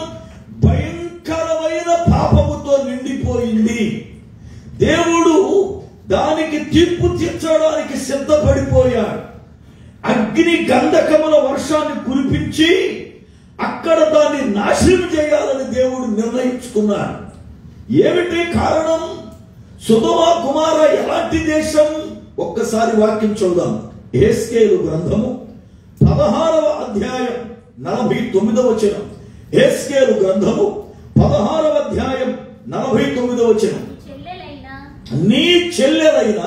భయంకరమైన పాపముతో నిండిపోయింది. దేవుడు దానికి తీర్పు తీర్చడానికి సిద్ధపడిపోయాడు. అగ్ని గంధకముల వర్షాన్ని కురిపించి అక్కడ దాన్ని నాశనం చేయాలని దేవుడు నిర్ణయించుకున్నాడు. ఏమిటి కారణం? సొదొమ గుమార ఎలాంటి దేశం? ఒక్కసారి వాక్యం చూద్దాం. యెహెజ్కేలు గ్రంథము 16వ అధ్యాయం 49వ వచనం. యెహెజ్కేలు గ్రంథము 16వ అధ్యాయం 49వ వచనం. నీ చెల్లెలైన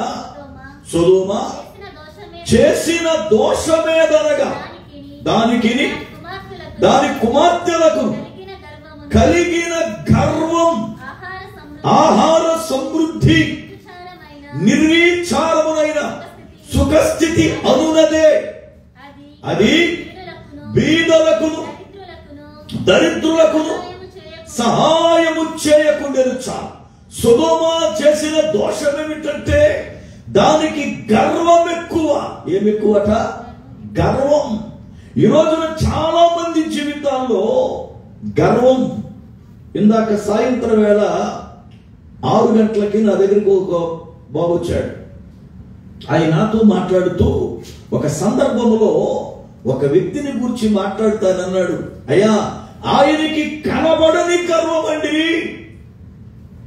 సొదొమ చేసిన దోషమేదనగా దానికిని దాని కుమార్తెలకు కలిగిన గర్వం, ఆహార సమృద్ధి, నిర్విచారమునైన సుఖస్థితి అనునదే. అది బీదలకును దరిద్రులకును సహాయము చేయకుండెను. సొదొమ చేసిన దోషం ఏమిటంటే దానికి గర్వం ఎక్కువ. ఏమెక్కువట? గర్వం. ఈ రోజున చాలా మంది జీవితాల్లో గర్వం. ఇందాక సాయంత్రం వేళ 6 గంటలకి నా దగ్గరికి ఒక బాబు వచ్చాడు. ఆయన నాతో మాట్లాడుతూ ఒక సందర్భంలో ఒక వ్యక్తిని గురించి మాట్లాడుతానన్నాడు. అయ్యా, ఆయనకి కనబడని గర్వం అండి.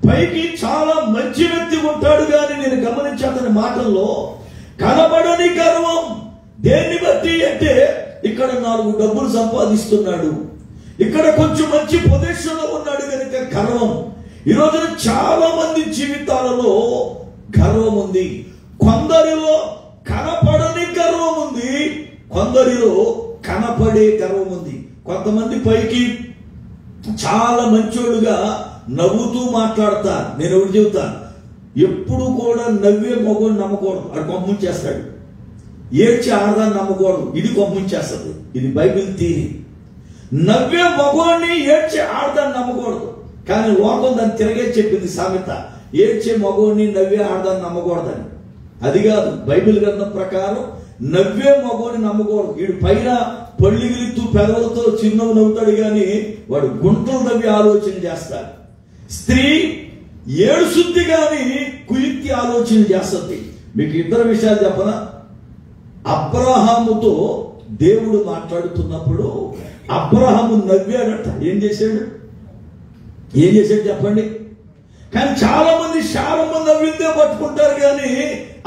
పైకి చాలా మంచి వ్యక్తి ఉంటాడు కానీ నేను గమనించే అతని మాటల్లో కనబడని గర్వం. దేన్ని బట్టి అంటే ఇక్కడ 4 డబ్బులు సంపాదిస్తున్నాడు, ఇక్కడ కొంచెం మంచి పొజిషన్లో ఉన్నాడు కనుక గర్వం. ఈ రోజున చాలా మంది జీవితాలలో గర్వం ఉంది. కొందరిలో కనపడని గర్వం ఉంది, కొందరిలో కనపడే గర్వం ఉంది. కొంతమంది పైకి చాలా మంచోడుగా నవ్వుతూ మాట్లాడతారు. నేను ఎవరు చెబుతాను, ఎప్పుడు కూడా నవ్వే మగోడు నమ్మకూడదు, అది పంపించేస్తాడు. ఏడ్చి ఆడదాన్ని నమ్మకూడదు, ఇది పంపించేస్తుంది. ఇది బైబిల్ థియరీ. నవ్వే మగోడిని ఏడ్చి ఆడదాన్ని నమ్మకూడదు. కానీ లోకం దాన్ని తిరగే చెప్పింది సామెత, ఏడ్చే మగోడిని నవ్వే ఆడదాన్ని నమ్మకూడదని. అది కాదు, బైబిల్ గ్రంథం ప్రకారం నవ్వే మగోడిని నమ్మకూడదు. వీడు పైన పళ్ళిగిలితూ పెదవులతో చిరునవ్వు నవ్వుతాడు కానీ వాడు గుంటలు నవ్వి ఆలోచన చేస్తాడు. స్త్రీ ఏడుశుద్ధి గాని కుయుక్తి ఆలోచన చేస్తుంది. మీకు 2 విషయాలు చెప్పనా? అబ్రహాముతో దేవుడు మాట్లాడుతున్నప్పుడు అబ్రహాము నవ్వాడట. ఏం చేశాడు చెప్పండి? కానీ చాలా మంది శారమ్మ నవ్విందే పట్టుకుంటారు కానీ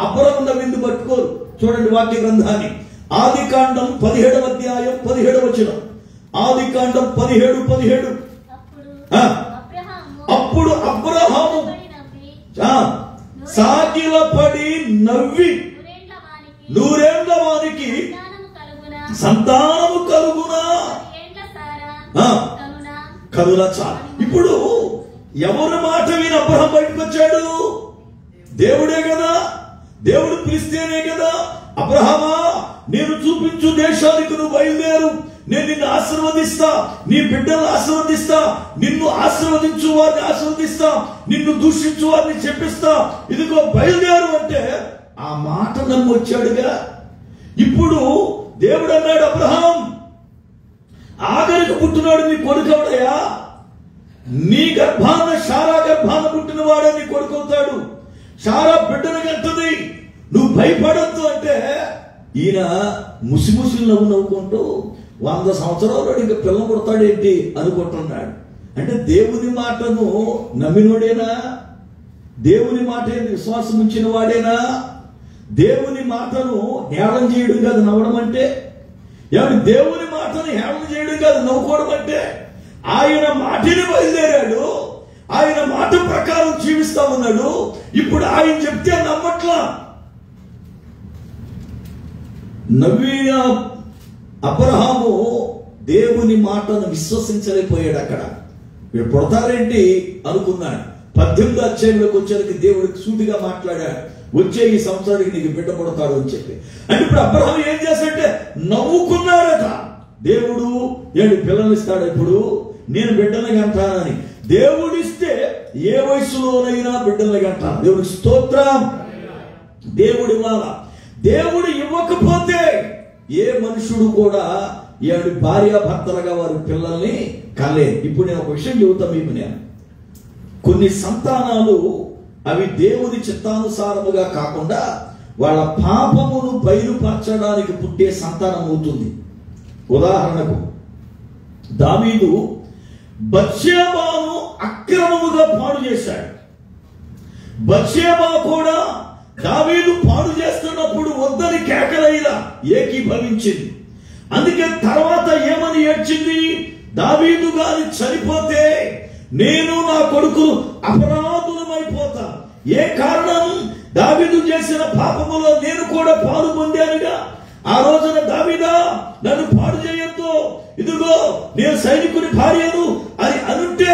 అబ్రహాము నవ్వింది పట్టుకోరు. చూడండి వాక్య గ్రంథాన్ని. ఆదికాండం 17వ అధ్యాయం 17వ వచనం. ఆదికాండం 17:17. అప్పుడు అబ్రహాము సాగిలపడి నవ్వి, 100 ఏళ్ల వారికి సంతానము కలుగునా కరుణ. చాలు. ఇప్పుడు ఎవరి మాట విని అబ్రహాం బయటకు వచ్చాడు? దేవుడే కదా. దేవుడు పిలిస్తేనే కదా. అబ్రహామా, నేను చూపించు దేశానికి నువ్వు బయలుదేరు, నేను నిన్ను ఆశీర్వదిస్తా, నీ బిడ్డలను ఆశీర్వదిస్తా, నిన్ను ఆశీర్వదించు వారిని ఆశీర్వదిస్తా, నిన్ను దూషించు వారిని చెప్పిస్తా, ఇదిగో బయలుదేరు అంటే ఆ మాట నమ్మి వచ్చాడుగా. ఇప్పుడు దేవుడు అన్నాడు, అబ్రహాం ఆఖరికి పుట్టినాడు నీ కొడుకవుడయా, నీ గర్భాన శారా గర్భాన పుట్టిన వాడే నీ కొడుకవుతాడు. సారా బిడ్డను కంటుంది. నువ్వు భయపడద్దు అంటే ఈయన ముసిముసి నవ్వుకుంటూ 100 సంవత్సరాలు ఇంకా పిల్ల పుడతాడేంటి అనుకుంటున్నాడు. అంటే దేవుని మాటను నమ్మినోడేనా? దేవుని మాట విశ్వాసం ఉంచిన వాడేనా? దేవుని మాటను హేళన చేయడం కాదు నవ్వడం అంటే. దేవుని మాటను హేళన చేయడం కాదు నవ్వుకోవడం అంటే. ఆయన మాటని బయలుదేరాడు, ఆయన మాట ప్రకారం జీవిస్తా ఉన్నాడు. ఇప్పుడు ఆయన చెప్తే నమ్మట్లా. నవ్విన అబ్రహాము దేవుని మాటను విశ్వసించలేకపోయాడు. అక్కడ వీడు పుడతారేంటి అనుకున్నాడు. 18వ అధ్యాయంలోకి వచ్చేసరికి దేవుడికి సూటిగా మాట్లాడాడు, వచ్చే ఈ సంవత్సరానికి నీకు బిడ్డ పుడతాడు అని చెప్పి. అంటే ఇప్పుడు అబ్రహాం ఏం చేశాడంటే నవ్వుకున్నాడట. దేవుడు ఏడు పిల్లలు ఇస్తాడు, ఇప్పుడు నేను బిడ్డలు కంటానని. దేవుడిస్తే ఏ వయసులోనైనా బిడ్డలు కంటాను. దేవుడికి స్తోత్రం. దేవుడి వాళ్ళ దేవుడు ఇవ్వకపోతే ఏ మనుషుడు కూడా ఏడు భార్యాభర్తలుగా వారి పిల్లల్ని కలే. ఇప్పుడు నేను ఒక విషయం చెబుతా మీకు. నేను కొన్ని సంతానాలు అవి దేవుని చిత్తానుసారముగా కాకుండా వాళ్ళ పాపమును బయలుపరచడానికి పుట్టే సంతానం అవుతుంది. ఉదాహరణకు దావీదు బత్షెబాను అక్రమముగా పాడు చేశాడు. బత్షెబా కూడా దావీదు పాడు చేస్తున్నప్పుడు వద్దని కేకలైలా ఏకీభవించింది. అందుకే తర్వాత ఏమని ఏడ్చింది? దావీదు గాని చనిపోతే నేను నా కొడుకులు అపరాధులమైపోతా. ఏ కారణం? దావీదు చేసిన పాపములో నేను కూడా పాలు పొందానుగా. ఆ రోజున దావీదా నన్ను పాడు చేయొద్దు, ఇదిగో నేను సైనికుని భార్యను అని అనుంటే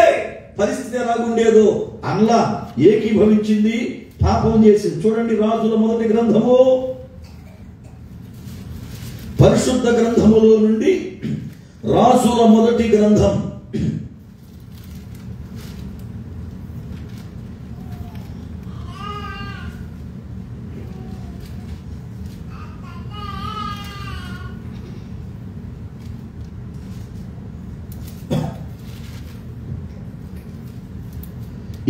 పరిస్థితి ఎలాగుండేదో అన్లా ఏకీభవించింది, పాపం చేసింది. చూడండి రాజుల మొదటి గ్రంథము, పరిశుద్ధ గ్రంథములో నుండి రాజుల మొదటి గ్రంథం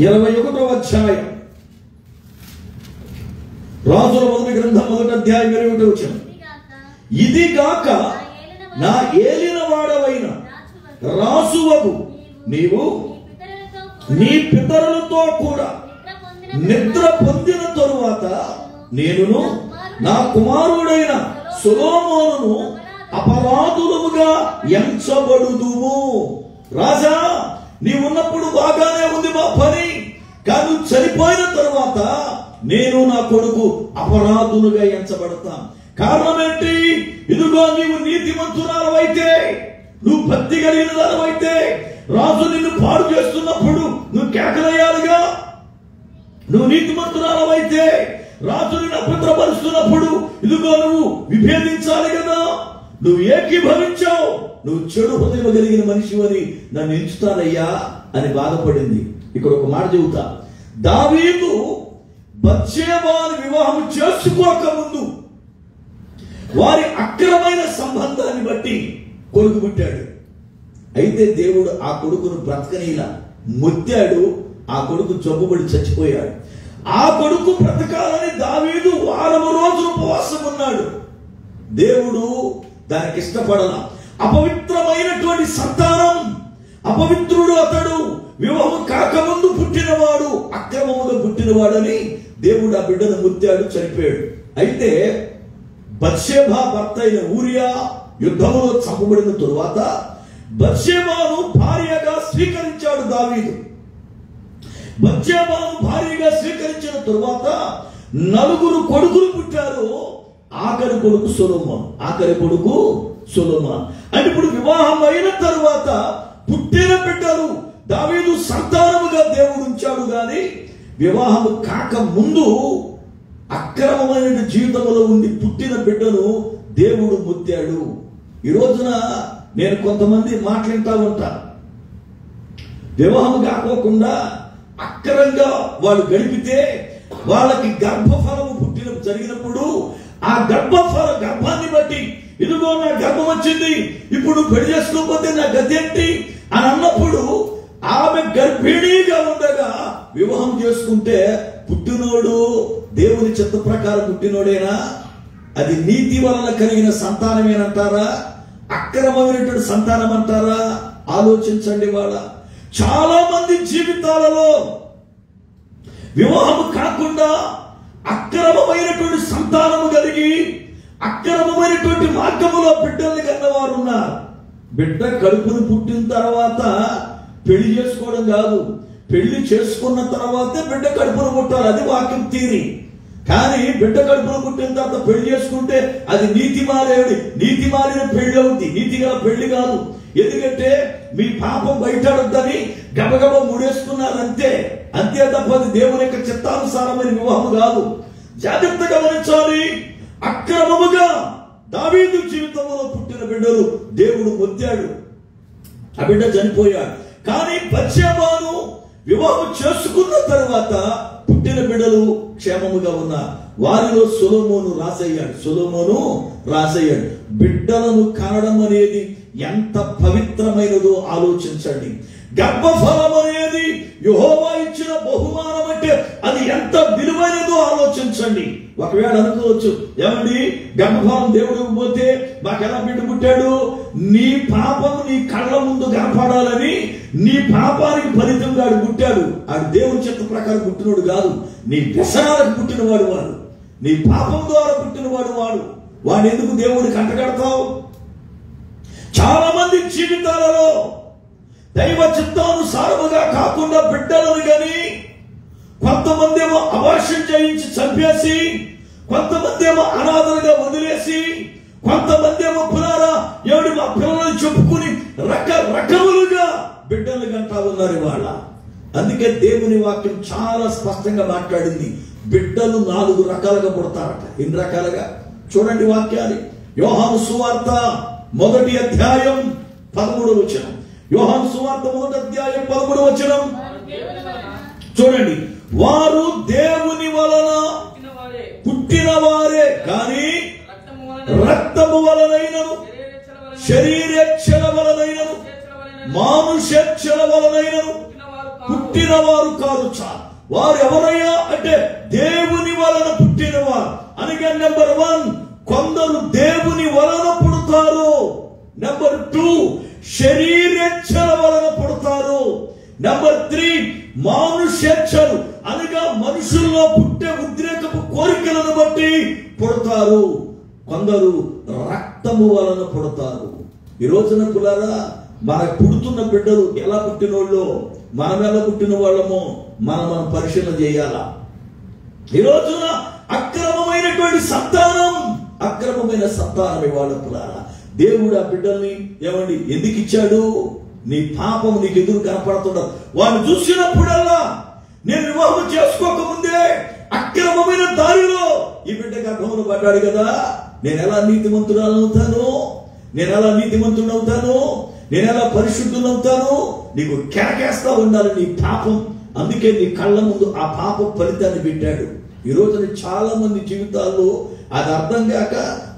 21వ అధ్యాయం. రాజుల మొదటి గ్రంథం 1వ అధ్యాయం 21వ వచనం. ఇదిగాక నా ఏలిన వాడవైన రాజువగు నీవు నీ పితరులతో కూడా నిద్ర పొందిన తరువాత నేనును నా కుమారుడైన సొలొమోనును అపరాధులముగా ఎంచబడుదుము. రాజా, నీవున్నప్పుడు బాగానే ఉంది మా పని, కానీ చనిపోయిన తరువాత నేను నా కొడుకు అపరాధులుగా ఎంచబడతా. కారణం ఏంటి? ఇదిగో నీవు నీతిమంతురాలవైతే, నువ్వు భక్తి కలిగిన దానివైతే రాజు నిన్ను పాడు చేస్తున్నప్పుడు నువ్వు కేకలయ్యాలిగా. నువ్వు నీతిమంతురాలవైతే రాజు నిన్ను అపవిత్రపరుస్తున్నప్పుడు ఇదిగో నువ్వు విభేదించాలి కదా. నువ్వు ఏకీభవించావు, నువ్వు చెడు హృదయం కలిగిన మనిషి అని నన్ను ఎంచుతానయ్యా అని బాధపడింది. ఇక్కడ ఒక మాట చెబుతా. దావీదు బత్షెబాను వివాహం చేసుకోక ముందు వారి అక్రమైన సంబంధాన్ని బట్టి కొడుకు పుట్టాడు. అయితే దేవుడు ఆ కొడుకును బ్రతకనీలా మొత్తాడు. ఆ కొడుకు జబ్బుబడి చచ్చిపోయాడు. ఆ కొడుకు బ్రతకాలని దావీదు 4 రోజులు ఉపవాసం ఉన్నాడు. దేవుడు దానికి ఇష్టపడలా. అపవిత్రమైనటువంటి సంతానం, అపవిత్రుడు అతడు, వివాహం కాకముందు పుట్టినవాడు, అక్రమముగా పుట్టినవాడని దేవుడు ఆ బిడ్డను ముత్తాడు, చనిపోయాడు. అయితే బత్షెబా భర్త అయిన ఊరియా యుద్ధంలో చంపబడిన తరువాత బత్షెబాను భార్యగా స్వీకరించాడు దావీదు. బత్షెబాను భార్యగా స్వీకరించిన తరువాత 4 కొడుకులు పుట్టారు. ఆఖరి కొడుకు సొలొమోను. అంటే ఇప్పుడు వివాహం అయిన తరువాత పుట్టిన బిడ్డలు దావీదు సంతానముగా దేవుడు ఉంచాడు. గాని వివాహం కాక ముందు అక్రమమైన జీవితంలో ఉండి పుట్టిన బిడ్డను దేవుడు ముత్తాడు. ఈ రోజున నేను కొంతమంది మాట్లాడుతూ ఉంటా, వివాహం కాకోకుండా అక్రమంగా వాళ్ళు గడిపితే వాళ్ళకి గర్భఫలము జరిగినప్పుడు ఆ గర్భాన్ని బట్టి ఇదిగో నా గర్భం వచ్చింది, ఇప్పుడు పెళ్లి చేసుకోకపోతే నా గతి ఏంటి అని అన్నప్పుడు ఆమె గర్భిణీగా ఉండగా వివాహం చేసుకుంటే పుట్టినోడు దేవుని చిత్త ప్రకారం పుట్టినోడేనా? అది నీతి వలన కలిగిన సంతానమేనంటారా? అక్రమమైనటువంటి సంతానం అంటారా? ఆలోచించండి. వాళ్ళ చాలా మంది జీవితాలలో వివాహం కాకుండా అక్రమమైనటువంటి సంతానము కలిగి అక్రమమైనటువంటి మార్గములో బిడ్డల్ని కన్నవారు ఉన్నారు. బిడ్డ కడుపును పుట్టిన తర్వాత పెళ్లి చేసుకోవడం కాదు, పెళ్లి చేసుకున్న తర్వాతే బిడ్డ కడుపును పుట్టాలి. అది వాక్యం తీరి. కానీ బిడ్డ కడుపును పుట్టిన తర్వాత పెళ్లి చేసుకుంటే అది నీతి మారిన పెళ్లి అవుతుంది, నీతి గల పెళ్లి కాదు. ఎందుకంటే మీ పాపం బయటడొద్దని గబగబ ముడేసుకున్నారు అంతే తప్ప అది దేవుని యొక్క చిత్తానుసారమైన వివాహం కాదు. జాగ్రత్తగా గమనించాలి. అక్రమముగా దావీదు జీవితంలో పుట్టిన బిడ్డలు దేవుడు మొత్తాడు, ఆ బిడ్డ చనిపోయాడు. కానీ బత్షెబాను వివాహం చేసుకున్న తర్వాత పుట్టిన బిడ్డలు క్షేమముగా ఉన్నారు. వారిలో సొలొమోను రాసయ్యాడు. బిడ్డలను కనడం అనేది ఎంత పవిత్రమైనదో ఆలోచించండి. గర్భఫలం అనేది యెహోవా ఇచ్చిన బహుమానం అంటే అది ఎంత విలువైనదో ఆలోచించండి. ఒకవేళ అనుకోవచ్చు, ఏమండి గర్భఫలం దేవుడు పోతే మాకెలా బిడ్డ పుట్టాడు? నీ పాపం నీ కళ్ళ ముందు కనపడాలని నీ పాపానికి ఫలితంగా ఆడు పుట్టాడు. ఆడు దేవుని చిత్త ప్రకారం పుట్టినోడు కాదు, నీ వ్యసనాలకు పుట్టినవాడు వాడు, నీ పాపం ద్వారా పుట్టినవాడు వాడు ఎందుకు దేవుడికి అంటగడతావు? చాలా మంది జీవితాలలో దైవ చిత్తానుసారముగా కాకుండా బిడ్డలను గని కొంతమంది ఏమో అబార్షన్ చేయించి చంపేసి, కొంతమంది ఏమో అనాథలుగా వదిలేసి, కొంతమంది ఏమో పులారా ఎవడి మా పిల్లలను చెప్పుకుని రకరకములుగా బిడ్డలు గంటా ఉన్నారు ఇవాళ. అందుకే దేవుని వాక్యం చాలా స్పష్టంగా మాట్లాడింది. బిడ్డలు 4 రకాలుగా పుడతారట. ఎన్ని రకాలుగా చూడండి వాక్యాన్ని. యోహాను సువార్త 1వ అధ్యాయం 13వ వచనం. యోహాను సువార్త 1వ అధ్యాయం 13వ వచనం చూడండి. వారు దేవుని వలన పుట్టిన వారే కానీ రక్తము వలనైనను, శరీరేచ్ఛల వలనైనను, మానుషేచ్ఛల వలనైనను పుట్టిన వారు కాదు. వారు ఎవరయ్యా అంటే దేవుని వలన పుట్టినవారు. అనగా నెంబర్ 1 కొందరు దేవుని వలన పుడతారు. నెంబర్ 2 శరీరేచ్ఛల వలన పుడతారు. నెంబర్ 3 మానుషేచ్ఛలు అనగా మనుషుల్లో పుట్టే ఉద్రేకపు కోరికలను బట్టి పుడతారు. కొందరు రక్తము వలన పుడతారు. ఈ రోజున పులారా మనకు పుడుతున్న బిడ్డలు ఎలా పుట్టినోళ్ళు, మనం ఎలా పుట్టిన వాళ్ళమో మనం పరిశీలన చేయాలా. ఈ రోజున అక్రమమైన సంతానం ఇవాళ పులారా దేవుడు ఆ బిడ్డల్ని ఏమండి ఎందుకు ఇచ్చాడు? నీ పాపం నీకు ఎదురు కనపడుతున్నారు. వాడిని చూసినప్పుడల్లా నేను వివాహం చేసుకోకముందే అక్రమమైన దారిలో ఈ బిడ్డ గర్భమును పడ్డాడు కదా, నేను ఎలా నీతిమంతుడవుతాను, నేను ఎలా పరిశుద్ధులవుతాను? నీకు కేకేస్తా ఉండాలి నీ పాపం. అందుకే నీ కళ్ళ ముందు ఆ పాపం ఫలితాన్ని పెట్టాడు. ఈ రోజున చాలా మంది జీవితాల్లో అది అర్థం కాక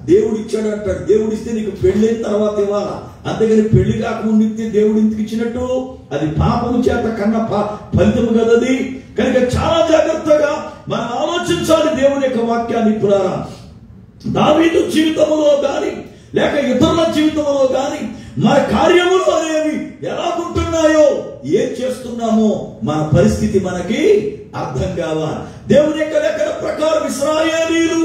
దేవుడు ఇచ్చాడు అంటాడు. దేవుడు ఇస్తే నీకు పెళ్ళైన తర్వాత ఇవ్వాలా, అంతేగాని పెళ్లి కాకముందు ఇస్తే దేవుడు ఇంటికి ఇచ్చినట్టు అది పాపము చేత కన్నా ఫలితము కదది. కనుక చాలా జాగ్రత్తగా మనం ఆలోచించాలి దేవుని యొక్క వాక్యాన్ని. పురారా దావీదు జీవితంలో గాని లేక ఇతరుల జీవితంలో గాని మన కార్యములు అనేవి ఎలా ఉంటున్నాయో, ఏం చేస్తున్నామో మన పరిస్థితి మనకి అర్థం కావాలి. దేవుని యొక్క లెక్కల ప్రకారం ఇశ్రాయేలీయులు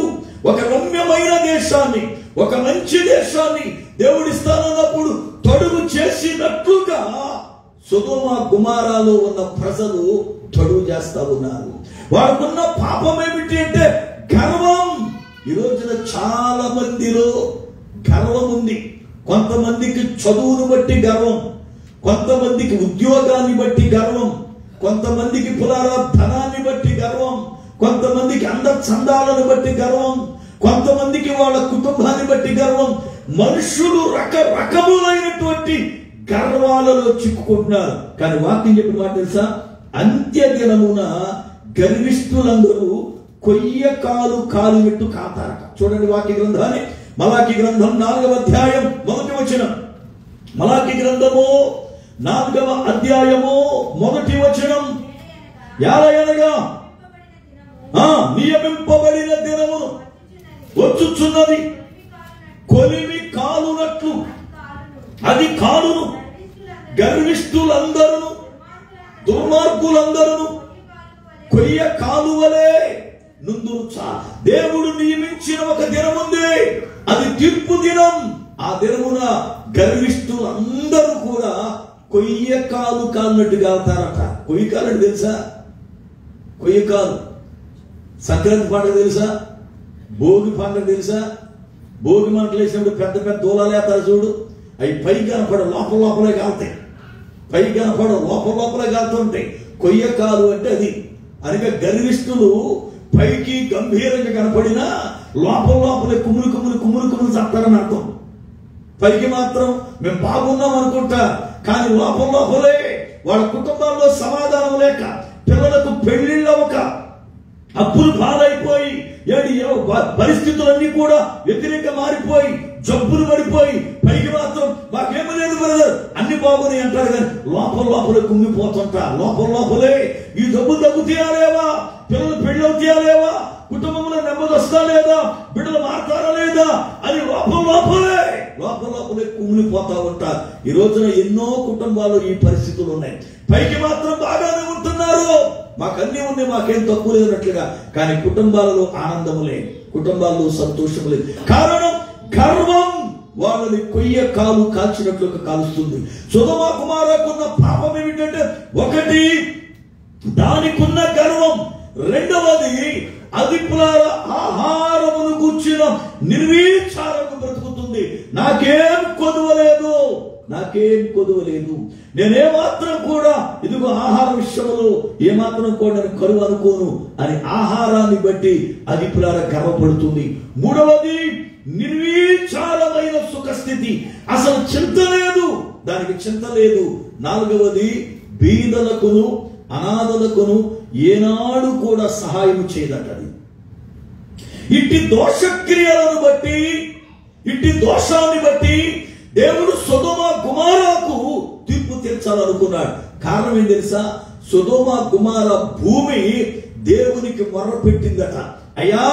ఒక రమ్యమైన దేశాన్ని, ఒక మంచి దేశాన్ని దేవుడిస్తానన్నప్పుడు తొడుగు చేసినట్లుగా సొదొమ గుమారాలో ఉన్న ప్రజలు తొడుగు చేస్తా ఉన్నారు. వాడుకున్న పాపం ఏమిటి అంటే గర్వం. ఈ రోజున చాలా మందిలో గర్వం ఉంది. కొంతమందికి చదువును బట్టి గర్వం, కొంతమందికి ఉద్యోగాన్ని బట్టి గర్వం, కొంతమందికి పులారా ధనాన్ని బట్టి గర్వం, కొంతమందికి చందాలను బట్టి గర్వం, కొంతమందికి వాళ్ళ కుటుంబాన్ని బట్టి గర్వం. మనుషులు రకరకములైనటువంటి గర్వాలలో చిక్కుకుంటున్నారు. కానీ వాక్యం చెప్పిన మాట తెలుసా? అంత్య దినమున గర్విష్ఠులందరూ కొయ్య కాలు పెట్టు కాతారట. చూడండి వాక్య గ్రంథాన్ని. మలాకి గ్రంథం 4వ అధ్యాయం 1వ వచనం. మలాకి గ్రంథము 4వ అధ్యాయము 1వ వచనం. యాలయనగా నియమింపబడిన దినమును వచ్చుచున్నది, కొలిమి కాలునట్లు అది కాలును. గర్విష్ఠులందరూ దుర్మార్గులందరూ కొయ్య కాలువలే నుందురుచా. దేవుడు నియమించిన ఒక దినముంది, అది తీర్పు దినం. ఆ దినమున గర్విష్ఠులందరూ కూడా కొయ్య కాలు కాలినట్టుగా అవుతారట. కొయ్య కాలు తెలుసా? కొయ్య కాలు. సంక్రాంతి పండుగ తెలుసా? భోగి పండుగ తెలుసా? భోగి మంటలు వేసినప్పుడు పెద్ద పెద్ద దూలాలు వేస్తారు చూడు, అవి పైకి కనపడ లోపలే కాలుతాయి. పైకి కనపడ లోపలే కాలుతుంటాయి. కొయ్య కాలు అంటే అది. అనగా గర్విష్ఠులు పైకి గంభీరంగా కనపడినా లోపలే కుమ్ములు చస్తారని అర్థం. పైకి మాత్రం మేము బాగున్నాం అనుకుంటా, కానీ లోపలే వాళ్ళ కుటుంబాల్లో సమాధానం లేక, పిల్లలకు పెళ్లిళ్ళవక, అప్పులు పాలైపోయి, పరిస్థితులన్నీ కూడా వ్యతిరేకంగా మారిపోయి, జబ్బులు పడిపోయి, పైకి మాత్రం మాకేమీ లేదు బ్రదర్ అన్ని బాగున్నాయి అంటారు, కానీ లోపలే కుంగిపోతుంటా. లోపలే ఈ జబ్బు తగ్గుతాయా లేవా, పిల్లలు పెళ్లి అవుతాయా లేవా, కుటుంబంలో నెమ్మది వస్తా లేదా, బిడ్డలు మారుతారా లేదా అని లోపలే కుమిలిపోతా ఉంటారు. ఈ రోజున ఎన్నో కుటుంబాలు ఈ పరిస్థితులు ఉన్నాయి. పైకి మాత్రం బాగానే ఉంటున్నారు, మాకన్నీ ఉన్నాయి, మాకేం తక్కువ లేదన్నట్లుగా, కానీ కుటుంబాలలో ఆనందము లేదు, కుటుంబాల్లో సంతోషం లేదు. కారణం గర్వం వాళ్ళని కొయ్య కాలు కాల్చినట్లుగా కాలుస్తుంది. సొదొమ కుమారకున్న పాపం ఏమిటంటే, ఒకటి దానికున్న గర్వం, రెండవది అధికులార ఆహారమును కూర్చిన నిర్వీచారము బ్రతుకుతుంది. నాకేం కొదువలేదు, నేనేమాత్రం కూడా ఇదిగో ఆహార విషయంలో ఏమాత్రం కూడా నేను కరువు అనుకోను అని ఆహారాన్ని బట్టి అధికులార గర్వపడుతుంది. మూడవది నిర్వీచారమైన సుఖస్థితి, అసలు చింత లేదు, దానికి చింత లేదు. నాలుగవది బీదలకును అనాథలకును ఏనాడు కూడా సహాయం చేయదటది. ఇట్టి దోషక్రియలను బట్టి, ఇట్టి దోషాన్ని బట్టి దేవుడు సొదొమ గుమారాకు తీర్పు తీర్చాలనుకున్నాడు. కారణం ఏం తెలుసా? సొదొమ గుమార భూమి దేవునికి మొర్ర పెట్టిందట. అయ్యా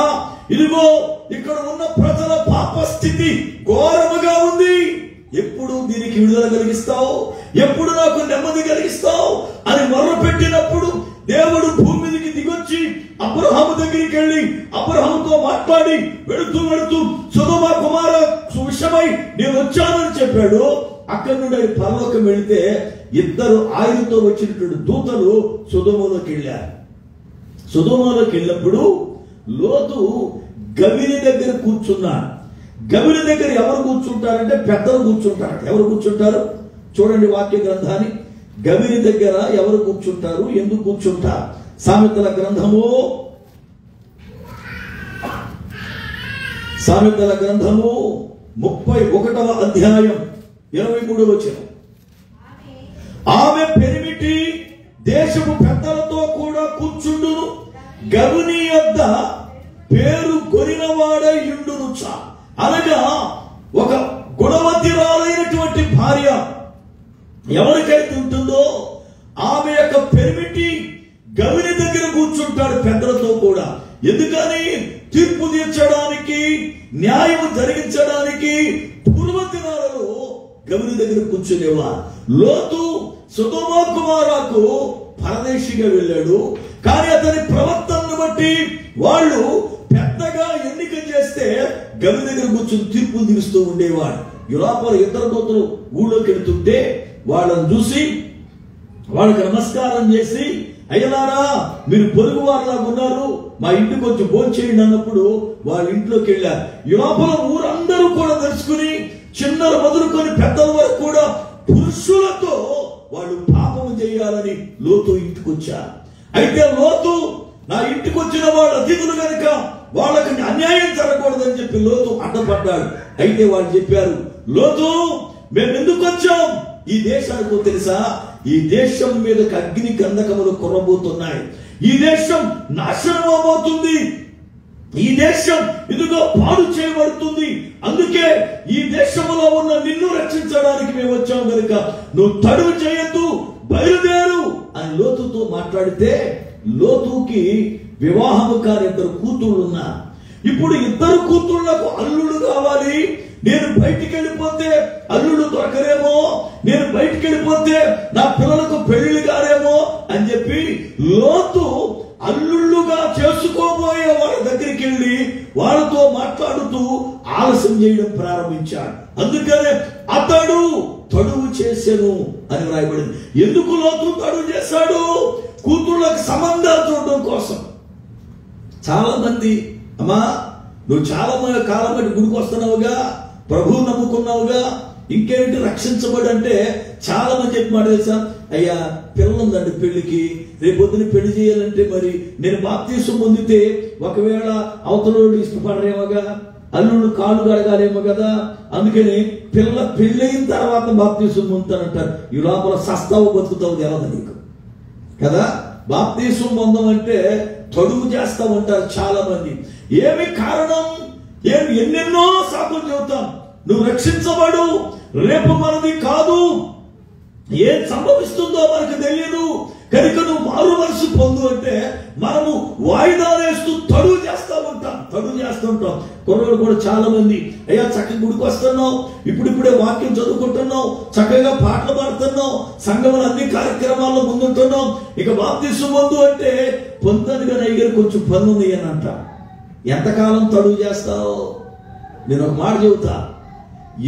ఇదిగో ఇక్కడ ఉన్న ప్రజల పాప స్థితి ఘోరముగా ఉంది, ఎప్పుడు దీనికి విడుదల కలిగిస్తావు, ఎప్పుడు నాకు నెమ్మది కలిగిస్తావు అని మొర్ర పెట్టినప్పుడు దేవుడు భూమి మీదకి దిగొచ్చి అబ్రహాము దగ్గరికి వెళ్ళి అబ్రహాముతో మాట్లాడి వెళుతూ సొదొమ కుమార విషయమై నేను వచ్చానని చెప్పాడు. అక్కడి నుండి ఆయన పరలోకం వెళితే ఇద్దరు ఆయుధంతో వచ్చినటువంటి దూతలు సొదొమలోకి వెళ్ళారు. సొదొమలోకి వెళ్ళినప్పుడు లోతు గవిని దగ్గర కూర్చున్నాడు. గవిని దగ్గర ఎవరు కూర్చుంటారంటే పెద్దలు కూర్చుంటారు. ఎవరు కూర్చుంటారు చూడండి వాక్య గ్రంథాన్ని. గవిని దగ్గర ఎవరు కూర్చుంటారు, ఎందుకు కూర్చుంటారు? సామెతల గ్రంథము 31వ అధ్యాయం 23వ వచనం. ఆమె పెరిమిటి దేశపు పెద్దలతో కూడా కూర్చుండును, గవిని యొద్ద పేరు గొరినవాడై యుండును. అనగా ఒక గుణవతిరాలైనటువంటి భార్య ఎవరికైతే ఉంటుందో ఆమె యొక్క పెరిమిటి గవిని దగ్గర కూర్చుంటాడు పెద్దలతో కూడా. ఎందుకని? తీర్పు తీర్చడానికి, న్యాయం జరిగించడానికి పూర్వ దినాలలో గవిని దగ్గర కూర్చునేవారు. లోతు సొదొమ కుమారాకు పరదేశిగా వెళ్ళాడు, కానీ అతని ప్రవర్తనను బట్టి వాళ్ళు పెద్దగా ఎన్నిక చేస్తే గవిని దగ్గర కూర్చుని తీర్పులు తీరుస్తూ ఉండేవాడు. ఈ లోపల ఇద్దరు దూతలు ఊళ్ళోకి వెళుతుంటే వాళ్ళని చూసి వాళ్ళకి నమస్కారం చేసి, అయ్యలారా మీరు పొరుగు వారిలాగా ఉన్నారు, మా ఇంటికి వచ్చి భోజనం చేయండి అన్నప్పుడు వాళ్ళ ఇంట్లోకి వెళ్ళారు. ఈ లోపల ఊరందరూ కూడా తెలుసుకుని చిన్నలు మొదలుకొని పెద్దల వరకు కూడా పురుషులతో వాళ్ళు పాపం చేయాలని లోతు ఇంటికి వచ్చారు. అయితే లోతు నా ఇంటికి వచ్చిన వాళ్ళు అతిథులు కనుక వాళ్ళకి అన్యాయం జరగకూడదని చెప్పి లోతు అడ్డపడ్డాడు. అయితే వాళ్ళు చెప్పారు, లోతు మేము ఎందుకు వచ్చాం ఈ దేశానికి తెలుసా? ఈ దేశం మీదకి అగ్ని గంధకములు కురబోతున్నాయి, ఈ దేశం నాశనం అవబోతుంది, ఈ దేశం ఇదిగో పాడు చేయబడుతుంది, అందుకే ఈ దేశంలో ఉన్న నిన్ను రక్షించడానికి మేము వచ్చాం కనుక నువ్వు తడువు చేయొద్దు, బయలుదేరు అని లోతుతో మాట్లాడితే లోతుకి వివాహము కాని 2 కూతుళ్ళు ఉన్నారు. ఇప్పుడు 2 కూతుళ్లకు అల్లుడు కావాలి. నేను బయటికి వెళ్ళిపోతే అల్లుడు దొరకరేమో, నేను బయటికి వెళ్ళిపోతే నా పిల్లలకు పెళ్లి కారేమో అని చెప్పి లోతు అల్లుళ్ళుగా చేసుకోబోయే వాళ్ళ దగ్గరికి వెళ్ళి వాళ్ళతో మాట్లాడుతూ ఆలస్యం చేయడం ప్రారంభించాడు. అందుకనే అతడు తడువు చేసెను అని వ్రాయబడింది. ఎందుకు లోతు తడువు చేశాడు? కూతుళ్ళకు సంబంధాలు చూడడం కోసం. చాలా మంది, అమ్మా నువ్వు చాలా కాలం బట్టి గుడికి వస్తున్నావుగా, ప్రభువు నమ్ముకున్నావుగా, ఇంకేమిటి రక్షించబడి అంటే చాలా మంది చెప్పి మాట తెలుసా, అయ్యా పిల్లలుందండి పెళ్లికి, రేపొద్దున పెళ్లి చేయాలంటే మరి నేను బాప్తీసం పొందితే ఒకవేళ అవతలోడు ఇష్టపడరేమోగా, అల్లుడు కాళ్ళు కడగాలేమో కదా, అందుకని పెళ్ళయిన తర్వాత బాప్తీసం పొందుతానంటారు. ఈ లోపల సస్తావు బతుకుతావు తెలదు నీకు కదా. బాప్తీసం పొందమంటే తడువు చేస్తా ఉంటారు చాలా మంది. ఏమి కారణం? ఎన్నెన్నో సాకులు చెబుతాం. నువ్వు రక్షించబడు, రేపు మనది కాదు, ఏం సంభవిస్తుందో మనకు తెలియదు కనుక నువ్వు మారు మనసు పొందు అంటే మనము వాయిదా వేస్తూ తడువు చేస్తూ ఉంటాం. కుర్రోళ్ళు కూడా చాలా మంది, అయ్యా చక్కగా గుడికి వస్తున్నావు, ఇప్పుడిప్పుడే వాక్యం చదువుకుంటున్నావు, చక్కగా పాటలు పాడుతున్నావు, సంఘంలో అన్ని కార్యక్రమాల్లో ముందుంటున్నావు, ఇక బాప్తీసం పొందు అంటే పొందానుగా నైగర కొంచెం పనులు ఉంది అని అంట. ఎంతకాలం తడువు చేస్తావు? నేను ఒక మాట చెబుతా,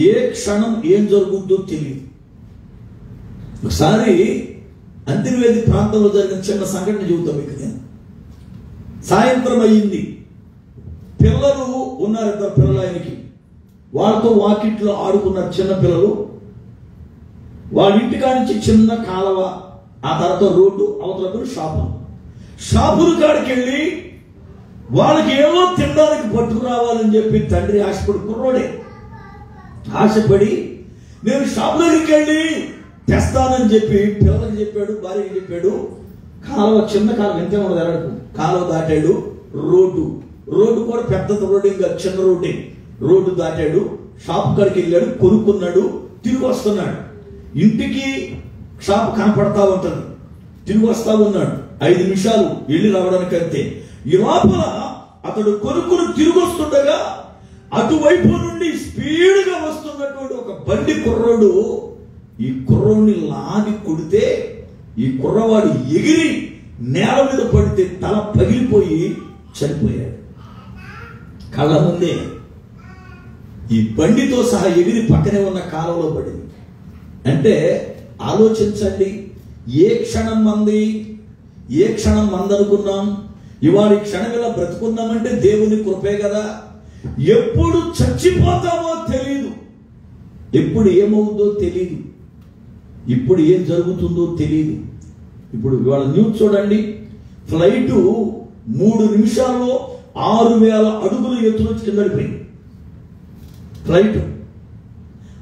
ఏ క్షణం ఏం జరుగుతుందో తెలియదు. ఒకసారి అంతర్వేది ప్రాంతంలో జరిగిన చిన్న సంఘటన చెబుతాం మీకు నేను. సాయంత్రం అయ్యింది, పిల్లలు ఉన్నారు, 2 పిల్లలు ఆయనకి, వాళ్ళతో వాకిట్లో ఆడుకున్నారు చిన్న పిల్లలు. వాళ్ళ ఇంటికా నుంచి చిన్న కాలువ, ఆ తర్వాత రోడ్డు, అవతల షాపుల కాడికి వెళ్ళి వాళ్ళకి ఏమో తినడానికి పట్టుకురావాలని చెప్పి తండ్రి ఆశపడి, కుర్రోడే ఆశపడి నేను షాపు దగ్గరికి వెళ్ళి తెస్తానని చెప్పి పిల్లలకు చెప్పాడు, భార్యకి చెప్పాడు. కాలువ చిన్న కాలువ ఎంతే ఉండదు, ఎరడుకు కాలువ దాటాడు. రోడ్డు కూడా పెద్ద రోడ్డు, ఇంకా చిన్న రోడ్డు దాటాడు. షాపు కాడికి వెళ్ళాడు, కొనుక్కున్నాడు, తిరిగి వస్తున్నాడు. ఇంటికి షాపు కనపడతా ఉంటది, తిరిగి వస్తా ఉన్నాడు. 5 నిమిషాలు వెళ్ళి రావడానికి అంతే. ఈ లోపల అతడు కొనుక్కుని తిరిగి వస్తుండగా అటువైపు నుండి స్పీడ్గా వస్తున్నటువంటి ఒక బండి కుర్రోడు ఈ కుర్రోడిని లాగి కొడితే ఈ కుర్రవాడు ఎగిరి నేల మీద పడితే తల పగిలిపోయి చనిపోయాడు. కళ్ళ ముందే ఈ బండితో సహా ఎగిరి పక్కనే ఉన్న కాలంలో పడింది. అంటే ఆలోచించండి, ఏ క్షణం మందనుకున్నాం, ఇవాళ ఈ క్షణం ఇలా బ్రతుకున్నామంటే దేవుని కృపే కదా. ఎప్పుడు చచ్చిపోతామో తెలీదు, ఎప్పుడు ఏమవుతుందో తెలీదు, ఇప్పుడు ఏం జరుగుతుందో తెలియదు. ఇప్పుడు ఇవాళ న్యూస్ చూడండి, ఫ్లైట్ 3 నిమిషాల్లో 6000 అడుగులు ఎత్తులో కిందడిపోయింది ఫ్లైట్.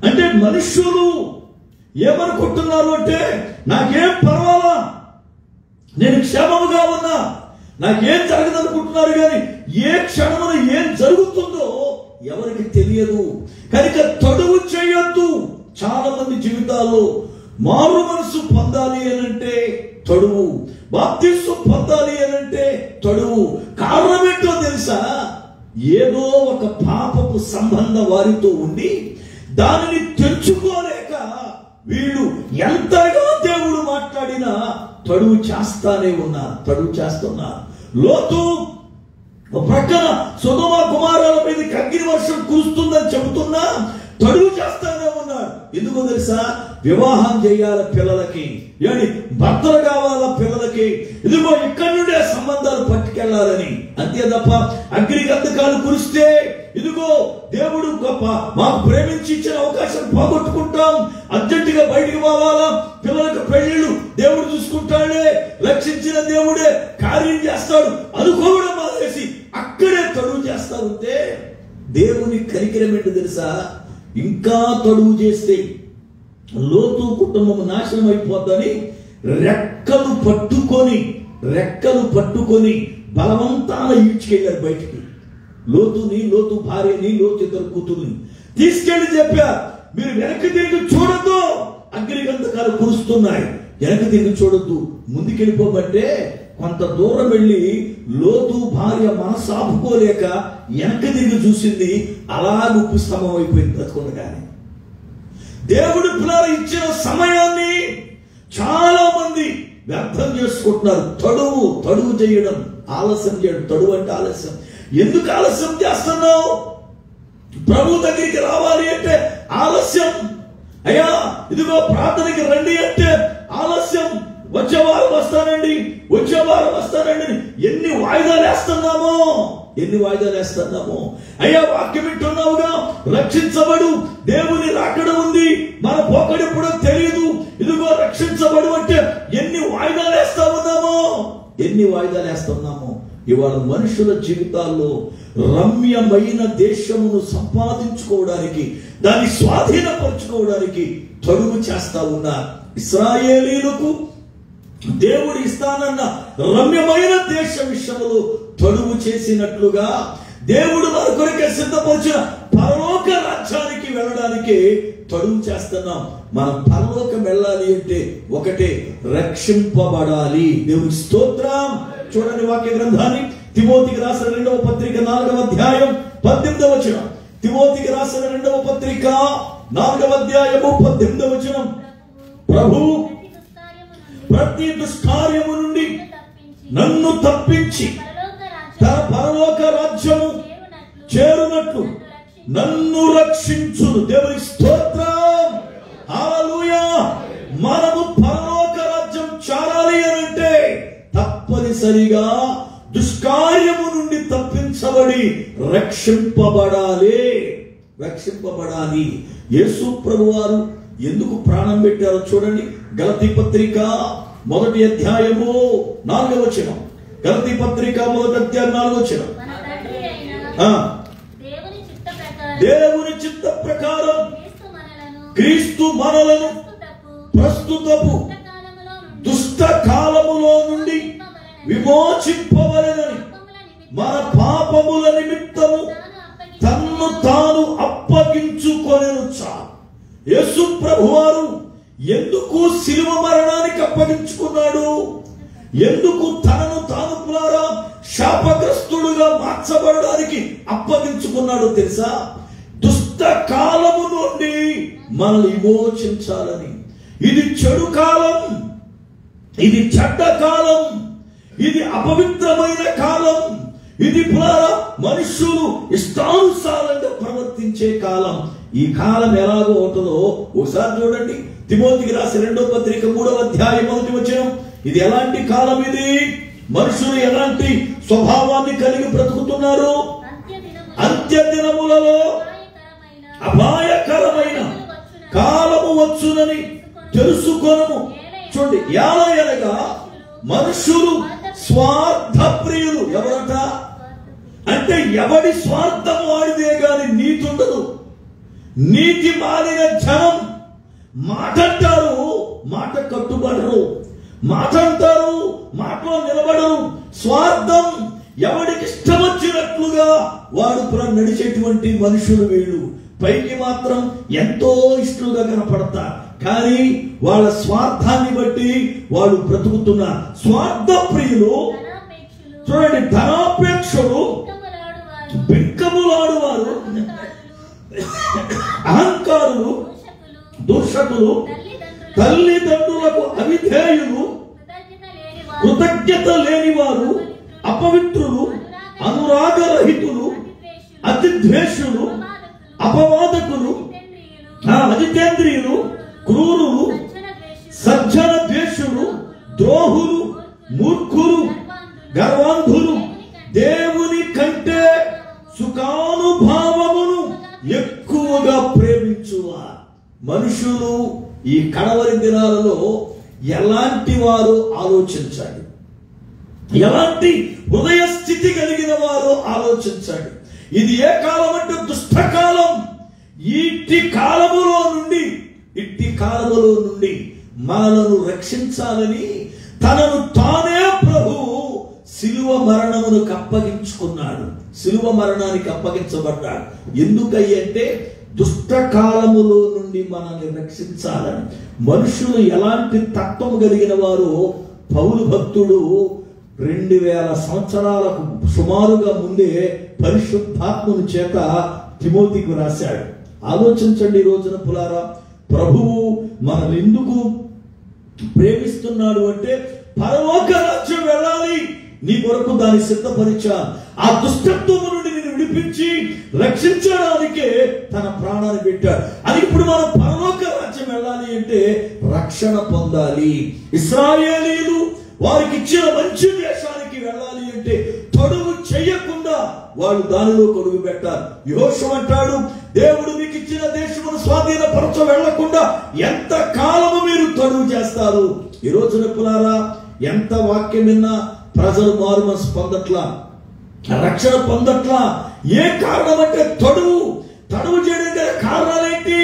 అంటే మనుష్యులు ఏమనుకుంటున్నారు అంటే, నాకేం పర్వాలా, నేను క్షేమముగా ఉన్నా, నాకేం జరగదనుకుంటున్నారు. కానీ ఏ క్షణమున ఏం జరుగుతుందో ఎవరికి తెలియదు కనుక తడువు చేయొద్దు. చాలా మంది జీవితాల్లో మారు మనసు పొందాలి అనంటే తడువు, బాప్తిస్మం పొందాలి అనంటే తడువు. కారణం ఏంటో తెలుసా? ఏదో ఒక పాపపు సంబంధ వారితో ఉండి దానిని తెచ్చుకోలేక వీళ్ళు ఎంతగా దేవుడు మాట్లాడినా తడువు చేస్తున్నా. లోతు ప్రక్కన సొదొమ కుమారుల మీదకి అగ్ని వర్షం కురుస్తుందని చెబుతున్నా తడువు చేస్తానే ఉన్నాడు. ఎందుకో తెలుసా? వివాహం చేయాల పిల్లలకి, భర్తలు కావాల పిల్లలకి, ఇదిగో ఇక్కడి నుండే సంబంధాలు పట్టుకెళ్లాలని. అంతే తప్ప అగ్ని గంధకాలు కురిస్తే ఇదిగో దేవుడు గొప్ప, మాకు ప్రేమించి ఇచ్చిన అవకాశం పోగొట్టుకుంటాం, అర్జెంటుగా బయటికి పోవాలా, పిల్లలకు పెళ్లిళ్ళు దేవుడు చూసుకుంటాడే, రక్షించిన దేవుడే కార్యం చేస్తాడు అనుకోవడం మానేసి అక్కడే తడువు చేస్తా ఉంటే దేవుని కనికరం ఏంటో తెలుసా? ఇంకా తడువు చేస్తే లోతు కుటుంబం నాశనం అయిపోద్దని రెక్కలు పట్టుకొని బలవంతాన ఈడ్చుకెళ్ళారు బయటికి. లోతు భార్యని, లోతు 2 కూతుర్ని తీసుకెళ్లి చెప్పారు, మీరు వెనక్కి తిరిగి చూడద్దు, అగ్ని గంధకాలు కురుస్తున్నాయి, వెనక తిరిగి చూడొద్దు, ముందుకెళ్ళిపోమంటే కొంత దూరం వెళ్ళి లోతు భార్య మనసు ఆపుకోలేక వెనక తిరిగి చూసింది. అలా ఉప్పు స్తంభం అయిపోయింది బ్రతుకుండగానే. దేవుడి పిల్లలు ఇచ్చిన సమయాన్ని చాలా మంది వ్యర్థం చేసుకుంటున్నారు. తడువు చేయడం, ఆలస్యం చేయడం. తడువు అంటే ఆలస్యం. ఎందుకు ఆలస్యం చేస్తున్నావు? ప్రభు దగ్గరికి రావాలి అంటే ఆలస్యం. అయ్యా ఇదిగో ప్రార్థనకి రండి అంటే ఆలస్యం. వచ్చే వారం వస్తానండి ఎన్ని వాయిదాలు వేస్తున్నామో. అయ్యా వాక్యం వింటున్నావుగా, రక్షించబడు, దేవుని రాకడ ఉంది, మన పోకడెప్పుడో తెలియదు, ఇదిగో రక్షించబడు అంటే ఎన్ని వాయిదాలు వేస్తున్నామో. ఇవాళ మనుషుల జీవితాల్లో రమ్యమైన దేశమును సంపాదించుకోవడానికి, దాన్ని స్వాధీనపరచుకోవడానికి తడువు చేస్తా ఉన్నారు. ఇశ్రాయేలీలకు దేవుడు ఇస్తానన్న రమ్యమైన దేశ విషయంలో తడువు చేసినట్లుగా దేవుడు మన కొరకే సిద్ధపరిచిన పరలోక రాజ్యానికి వెళ్ళడానికి తడువు చేస్తున్నాం. మనం పరలోకం వెళ్ళాలి అంటే ఒకటే, రక్షింపబడాలి. దేవుని స్తోత్రం. చూడండి వాక్య గ్రంథాన్ని, తిమోతికి రాసిన 2వ పత్రిక 4వ అధ్యాయం 18వ వచనం. తిమోతికి రాసిన 2వ పత్రిక 4వ అధ్యాయము 18వ వచనం. ప్రభు ప్రతి దుష్కార్యము నుండి నన్ను తప్పించి తన పరలోక రాజ్యము చేరునట్లు నన్ను రక్షించును. దేవుని స్తోత్రం. హల్లెలూయా. మనము పరలోక రాజ్యం చేరాలి అంటే తప్పనిసరిగా దుష్కార్యము నుండి తప్పించబడి రక్షింపబడాలి. యేసు ప్రభువారు ఎందుకు ప్రాణం పెట్టారో చూడండి. గలతీ పత్రిక 1వ అధ్యాయము 4వ వచనం. గలతీ పత్రిక 1వ అధ్యాయం 4వ వచనం. దేవుని చిత్త ప్రకారం క్రీస్తు మనలను ప్రస్తుతపు దుష్ట కాలములో నుండి విమోచింపవలెనని మన పాపముల నిమిత్తము తన్ను తాను అప్పగించుకొనెను. యేసు ప్రభువారు ఎందుకు శిలువ మరణానికి అప్పగించుకున్నాడు? ఎందుకు తనను తాను శాపగ్రస్తుడుగా మార్చబడడానికి అప్పగించుకున్నాడు తెలుసా? దుష్ట కాలము నుండి మనల్ని విమోచించాలని. ఇది చెడు కాలం, ఇది చెడ్డ కాలం, ఇది అపవిత్రమైన కాలం, ఇది మనుషులు ఇష్టానుసారంగా ప్రవర్తించే కాలం. ఈ కాలం ఎలాగో ఉంటుందో ఒకసారి చూడండి. తిమోతికి రాసిన 2వ పత్రిక 3వ అధ్యాయం 1వ వచనం. ఇది ఎలాంటి కాలం? ఇది మనుషులు ఎలాంటి స్వభావాన్ని కలిగి బ్రతుకుతున్నారు? అంత్య దినములలో అపాయకరమైన కాలము వచ్చునని తెలుసుకొనము. చూడండి, ఎలాగనగా మనుషులు స్వార్థ ప్రియులు. ఎవరట అంటే ఎవడి స్వార్థం వాడిదే గాని నీతి ఉండదు. నీతి మాలిన జనం మాట అంటారు, మాట కట్టుబడరు, మాట అంటారు, మాటలో నిలబడరు. స్వార్థం, ఎవడికి ఇష్టం వచ్చినట్లుగా వాడు నడిచేటువంటి మనుషులు వీళ్ళు. పైకి మాత్రం ఎంతో ఇష్టంగా కనపడతారు, కానీ వాళ్ళ స్వార్థాన్ని బట్టి వాళ్ళు బ్రతుకుతున్నారు. స్వార్థ ప్రియులు. చూడండి, ధనాపేక్షలు, బిక్కములాడువారు, అహంకారులు, దూషకులు, తల్లిదండ్రులకు అవిధేయులు, కృతజ్ఞత లేనివారు, అపవిత్రులు, అనురాగరహితులు, అతిద్వేషులు, అపవాదకులు, అజితేంద్రియులు, క్రూరులు, సజ్జన ద్వేషులు, ద్రోహులు, మూర్ఖులు, గర్వాంధులు, దేవుని కంటే సుఖానుభావమును ఎక్కువగా ప్రేమించువారు. మనుషులు ఈ కడవరి దినాలలో ఎలాంటి వారు ఆలోచించాలి, ఎలాంటి హృదయ స్థితి కలిగిన వారు ఆలోచించాలి. ఇది ఏ కాలం అంటే దుష్టకాలం. ఇట్టి కాలములో నుండి మనలను రక్షించాలని తనను తానే ప్రభువు శిలువ మరణమునకు అప్పగించుకున్నాడు. శిలువ మరణానికి అప్పగించబడ్డాడు. ఎందుకంటే దుష్టకాలములో నుండి మనల్ని రక్షించాలని మనుషులు ఎలాంటి తత్వం కలిగిన వారో పౌలు భక్తుడు 2000 సంవత్సరాలకు సుమారుగా ముందే పరిశుద్ధాత్మను చేత తిమోతికి రాశాడు. ఆలోచించండి, ఈ రోజున పులారా, ప్రభువు మనల్ని ఎందుకు ప్రేమిస్తున్నాడు అంటే పరలోక రాజ్యం వెళ్ళాలి, నీ కొరకు దాన్ని సిద్ధపరిచాను. ఆ దుష్టత్వము నుండి నేను విడిపించి రక్షించడానికే తన ప్రాణాన్ని పెట్టాడు. అది ఇప్పుడు మనం పరలోక రాజ్యం వెళ్ళాలి అంటే రక్షణ పొందాలి. ఇశ్రాయేలీయులు వారికి ఇచ్చిన మంచి దేశానికి వెళ్ళాలి అంటే తొడుగు చెయ్యకుండా వాళ్ళు దానిలో కొడుగు పెట్టారు. యెహోషువ అంటాడు, దేవుడు మీకు ఇచ్చిన దేశమును స్వాధీనపరచ వెళ్లకుండా ఎంత కాలము మీరు తొడుగు చేస్తారు? ఈ రోజున పులారా, ఎంత వాక్యం విన్నా ప్రజలు మారు మనసు పొందట్లా, రక్షణ పొందట్లా. ఏ కారణం అంటే తడువు చేయడానికి కారణాలేంటి?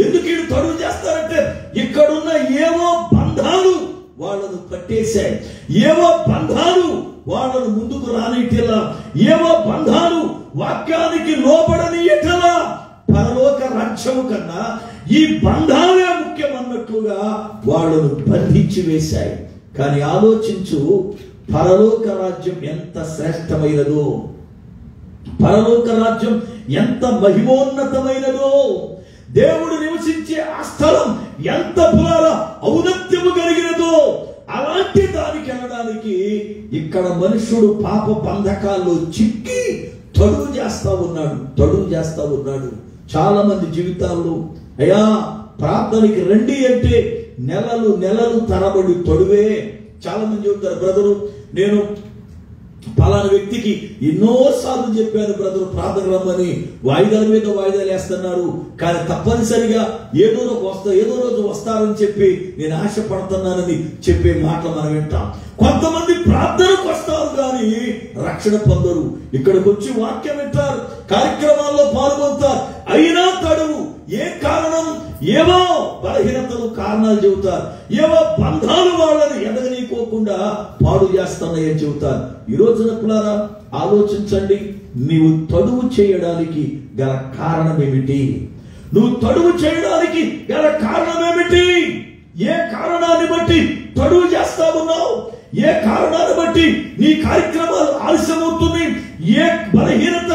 ఎందుకు వీళ్ళు తడువు చేస్తారంటే ఇక్కడున్న ఏవో బంధాలు వాళ్ళను పట్టేశాయి, ఏవో బంధాలు వాళ్ళను ముందుకు రానియట్లా, ఏవో బంధాలు వాక్యానికి లోబడనియట్లా. పరలోక రాజ్యము కన్నా ఈ బంధాలే ముఖ్యమన్నట్లుగా వాళ్ళను బంధించి వేశాయి. కానీ ఆలోచించు, పరలోక రాజ్యం ఎంత శ్రేష్టమైనదో, పరలోక రాజ్యం ఎంత మహిమోన్నతమైనదో, దేవుడు నివసించే ఆ స్థలం ఎంత పురాల ఔన్నత్యము కలిగినదో, అలాంటి దానికి వెళ్ళడానికి ఇక్కడ మనుషుడు పాప బంధకాల్లో చిక్కి తడువు చేస్తా ఉన్నాడు. చాలా మంది జీవితాల్లో అయ్యా ప్రార్థనకి రండి అంటే నెలలు తరబడి తొడువే. చాలా మంది చెబుతారు, బ్రదరు నేను పలానా వ్యక్తికి ఎన్నోసార్లు చెప్పాను బ్రదరు ప్రార్థన రమ్మని, వాయిదాల మీద వాయిదాలు వేస్తున్నారు, కానీ తప్పనిసరిగా ఏదో రోజు వస్తారని చెప్పి నేను ఆశపడుతున్నానని చెప్పే మాటలు మనం వింటాం. కొంతమంది ప్రార్థనకు వస్తారు కానీ రక్షణ పొందరు. ఇక్కడికి వచ్చి వాక్యం వింటారు, కార్యక్రమాల్లో పాల్గొంటారు, అయినా తడువు. ఏ కారణం? ఏవో బలహీనతలు కారణాలు చెబుతారు, ఏవో బంధాలు వాళ్ళని ఎదగనీకోకుండా పాడు చేస్తున్నాయని చెబుతారు. ఈ రోజున పిల్లరా ఆలోచించండి, నీవు తడువు చేయడానికి గల కారణం ఏమిటి? నువ్వు తడువు చేయడానికి గల కారణం ఏమిటి? ఏ కారణాన్ని బట్టి తడువు చేస్తా ఉన్నావు? ఏ కారణాన్ని బట్టి నీ కార్యక్రమాలు ఆలస్యమవుతుంది? ఏ బలహీనత,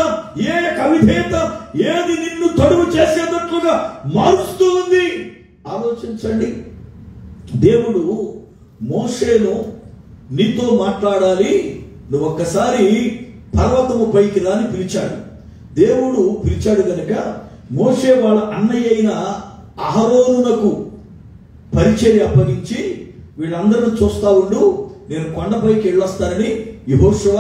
ఏ అవిధేయత, ఏది నిన్ను తడువు చేసేటట్లుగా మారుస్తూ ఉంది? ఆలోచించండి. దేవుడు మోషేను నీతో మాట్లాడాలి, నువ్వు ఒక్కసారి పర్వతము పైకి రాని పిలిచాడు. దేవుడు పిలిచాడు గనుక మోషే వాళ్ళ అన్నయ్య అయిన అహరోనునకు పరిచర్య అప్పగించి వీళ్ళందరూ చూస్తా ఉండు, నేను కొండపైకి వెళ్ళొస్తానని, యెహోషువ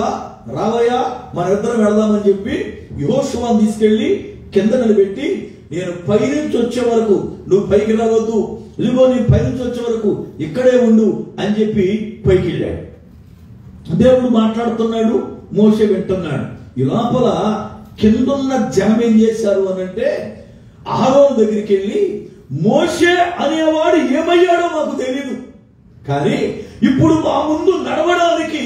రావయ్యా మన ఇద్దరం వెళదామని చెప్పి యెహోషువను తీసుకెళ్లి కింద నిలబెట్టి, నేను పైనుంచి వచ్చే వరకు నువ్వు పైకి రావద్దు, ఇదిగో నేను పైనుంచి వచ్చే వరకు ఇక్కడే ఉండు అని చెప్పి పైకి వెళ్ళాడు. దేవుడు మాట్లాడుతున్నాడు, మోషే వింటున్నాడు. ఈ లోపల కిందున్న జనం ఏం చేశారు అనంటే అహరోను దగ్గరికి వెళ్ళి, మోషే అనేవాడు ఏమయ్యాడో మాకు తెలియదు, కానీ ఇప్పుడు మా ముందు నడవడానికి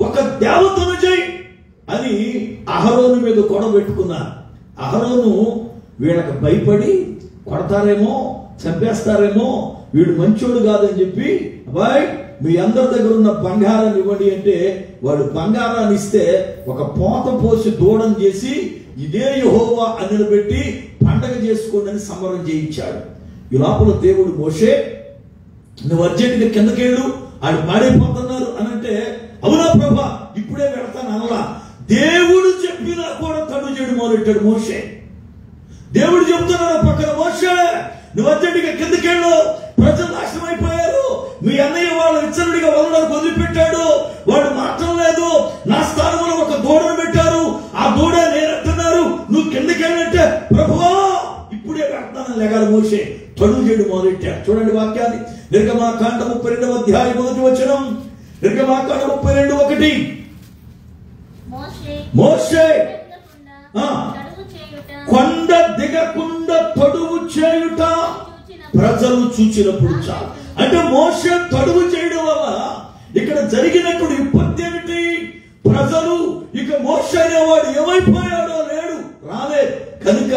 ఒక దేవతను చేయి అని అహరోను మీద గొడవ పెట్టుకున్నారు. అహరోను వీళ్ళకి భయపడి కొడతారేమో, చంపేస్తారేమో, వీడు మంచోడు కాదని చెప్పి, అబ్బాయి మీ అందరి దగ్గర ఉన్న బంగారాన్ని ఇవ్వండి అంటే వాడు బంగారాన్ని ఇస్తే ఒక పోత పోసి దూడం చేసి ఇదే యెహోవా అని నిలబెట్టి పండగ చేసుకోండి అని సంబరం చేయించాడు. ఈ లోపల దేవుడు, మోషే నువ్వు అర్జెంటుగా కిందకేళ్ళు, ఆడు పాడైపోతున్నారు అని అంటే, అవునా ప్రభా ఇప్పుడే పెడతాను అనలా. దేవుడు చెప్పినా కూడా తడువు చేయడం మొదలెట్టాడు మోషే. దేవుడు చెప్తున్నాడు పక్కన, మోషే నువ్వు అర్జెంటుగా కిందకేళ్ళు, ప్రజలు నాశనం అయిపోయారు, మీ అన్నయ్య వాళ్ళు విచ్చలుడిగా వదలడానికి వదిలిపెట్టాడు, వాడు మాట్లాడలేదు, నా స్థానంలో ఒక దూడను పెట్టారు, ఆ దూడ నేనంటున్నారు, నువ్వు కిందకెళ్ళంటే ప్రభువా ఇప్పుడే పెడతానని లేగాలి మోషే తడువు చేయడం మొదలెట్టాడు. చూడండి వాక్యాన్ని, నిర్గమాకాండ 32వ అధ్యాయం 1వ వచనం. నిర్గమాకాండ 32:1. మోషే కొండ దిగకుండా తడువు చేయుట ప్రజలు చూచినప్పుడు చాలు. అంటే మోషే తడువు చేయడం వల్ల ఇక్కడ జరిగినప్పుడు ఇబ్బంది ఏమిటి? ప్రజలు ఇక మోషే అనేవాడు ఏమైపోయాడో లేడు, రాలేదు కనుక